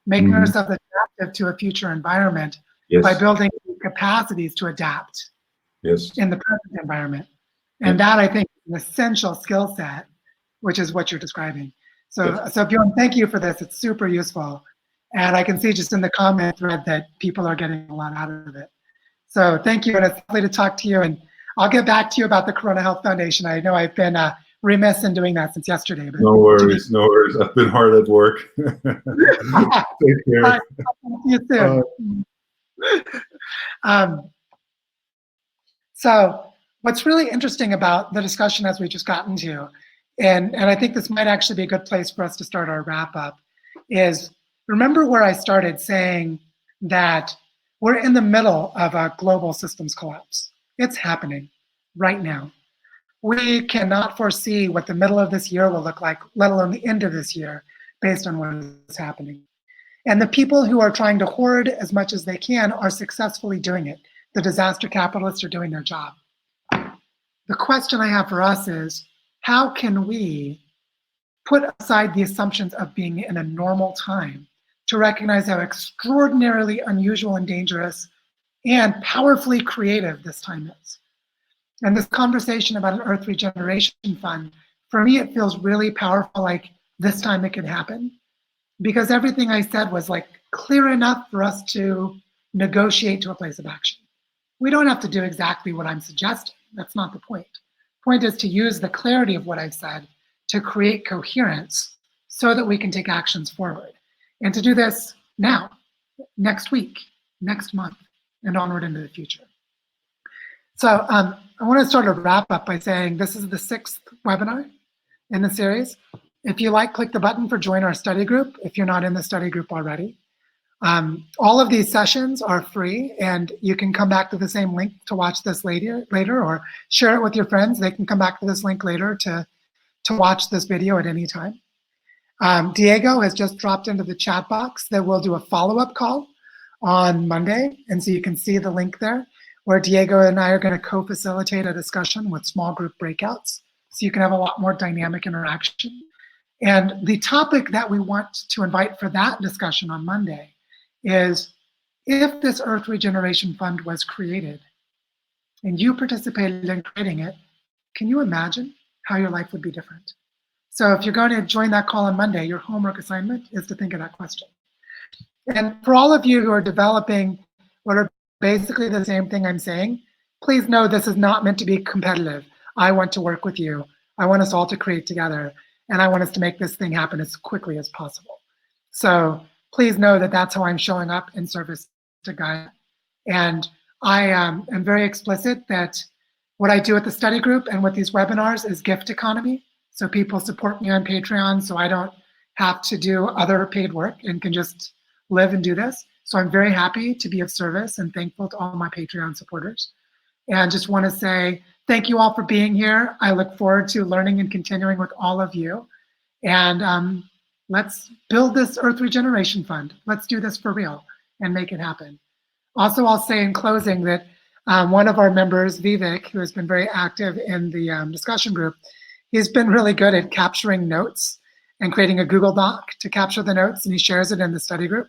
making ourselves adaptive to a future environment by building capacities to adapt in the present environment. And that, I think, is an essential skill set, which is what you're describing. So, so Bjorn, thank you for this. It's super useful. And I can see just in the comment thread that people are getting a lot out of it. So thank you, and it's lovely to talk to you. And I'll get back to you about the Corona Health Foundation. I know I've been remiss in doing that since yesterday. But no worries, no worries. I've been hard at work. Take care. Right. See you soon. So what's really interesting about the discussion as we just got into, and I think this might actually be a good place for us to start our wrap up, is remember where I started saying that we're in the middle of a global systems collapse. It's happening right now. We cannot foresee what the middle of this year will look like, let alone the end of this year, based on what is happening. And the people who are trying to hoard as much as they can are successfully doing it. The disaster capitalists are doing their job. The question I have for us is, how can we put aside the assumptions of being in a normal time to recognize how extraordinarily unusual and dangerous and powerfully creative this time is? And this conversation about an Earth Regeneration Fund, for me, it feels really powerful, like this time it could happen. Because everything I said was like clear enough for us to negotiate to a place of action. We don't have to do exactly what I'm suggesting. That's not the point. The point is to use the clarity of what I've said to create coherence so that we can take actions forward. And to do this now, next week, next month, and onward into the future. So I want to start a wrap up by saying this is the 6th webinar in the series. If you like, click the button for join our study group if you're not in the study group already. All of these sessions are free, and you can come back to the same link to watch this later, or share it with your friends. They can come back to this link later to watch this video at any time. Diego has just dropped into the chat box that we'll do a follow-up call on Monday, and so you can see the link there, where Diego and I are going to co-facilitate a discussion with small group breakouts, so you can have a lot more dynamic interaction. And the topic that we want to invite for that discussion on Monday is, if this Earth Regeneration Fund was created and you participated in creating it, can you imagine how your life would be different? So if you're going to join that call on Monday, your homework assignment is to think of that question. And for all of you who are developing what are basically the same thing I'm saying, please know this is not meant to be competitive. I want to work with you. I want us all to create together. And I want us to make this thing happen as quickly as possible. So please know that that's how I'm showing up in service to Gaia. And I am very explicit that what I do at the study group and with these webinars is gift economy. So people support me on Patreon so I don't have to do other paid work and can just live and do this. So I'm very happy to be of service and thankful to all my Patreon supporters. And just want to say thank you all for being here. I look forward to learning and continuing with all of you. And let's build this Earth Regeneration Fund. Let's do this for real and make it happen. Also, I'll say in closing that one of our members, Vivek, who has been very active in the discussion group, he's been really good at capturing notes and creating a Google Doc to capture the notes, and he shares it in the study group.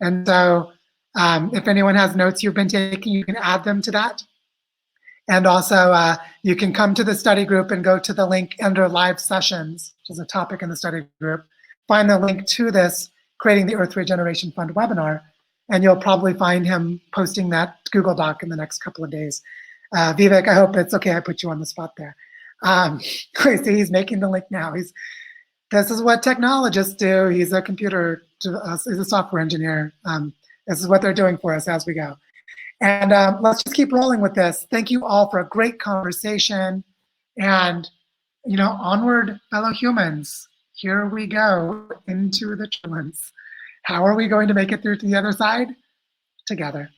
And so if anyone has notes you've been taking, you can add them to that. And also, you can come to the study group and go to the link under live sessions, which is a topic in the study group. Find the link to this Creating the Earth Regeneration Fund webinar, and you'll probably find him posting that Google Doc in the next couple of days. Vivek, I hope it's okay I put you on the spot there. See, he's making the link now. This is what technologists do. He's a he's a software engineer. This is what they're doing for us as we go. And let's just keep rolling with this. Thank you all for a great conversation. And, onward, fellow humans. Here we go into the turbulence. How are we going to make it through to the other side? Together.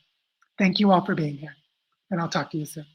Thank you all for being here. And I'll talk to you soon.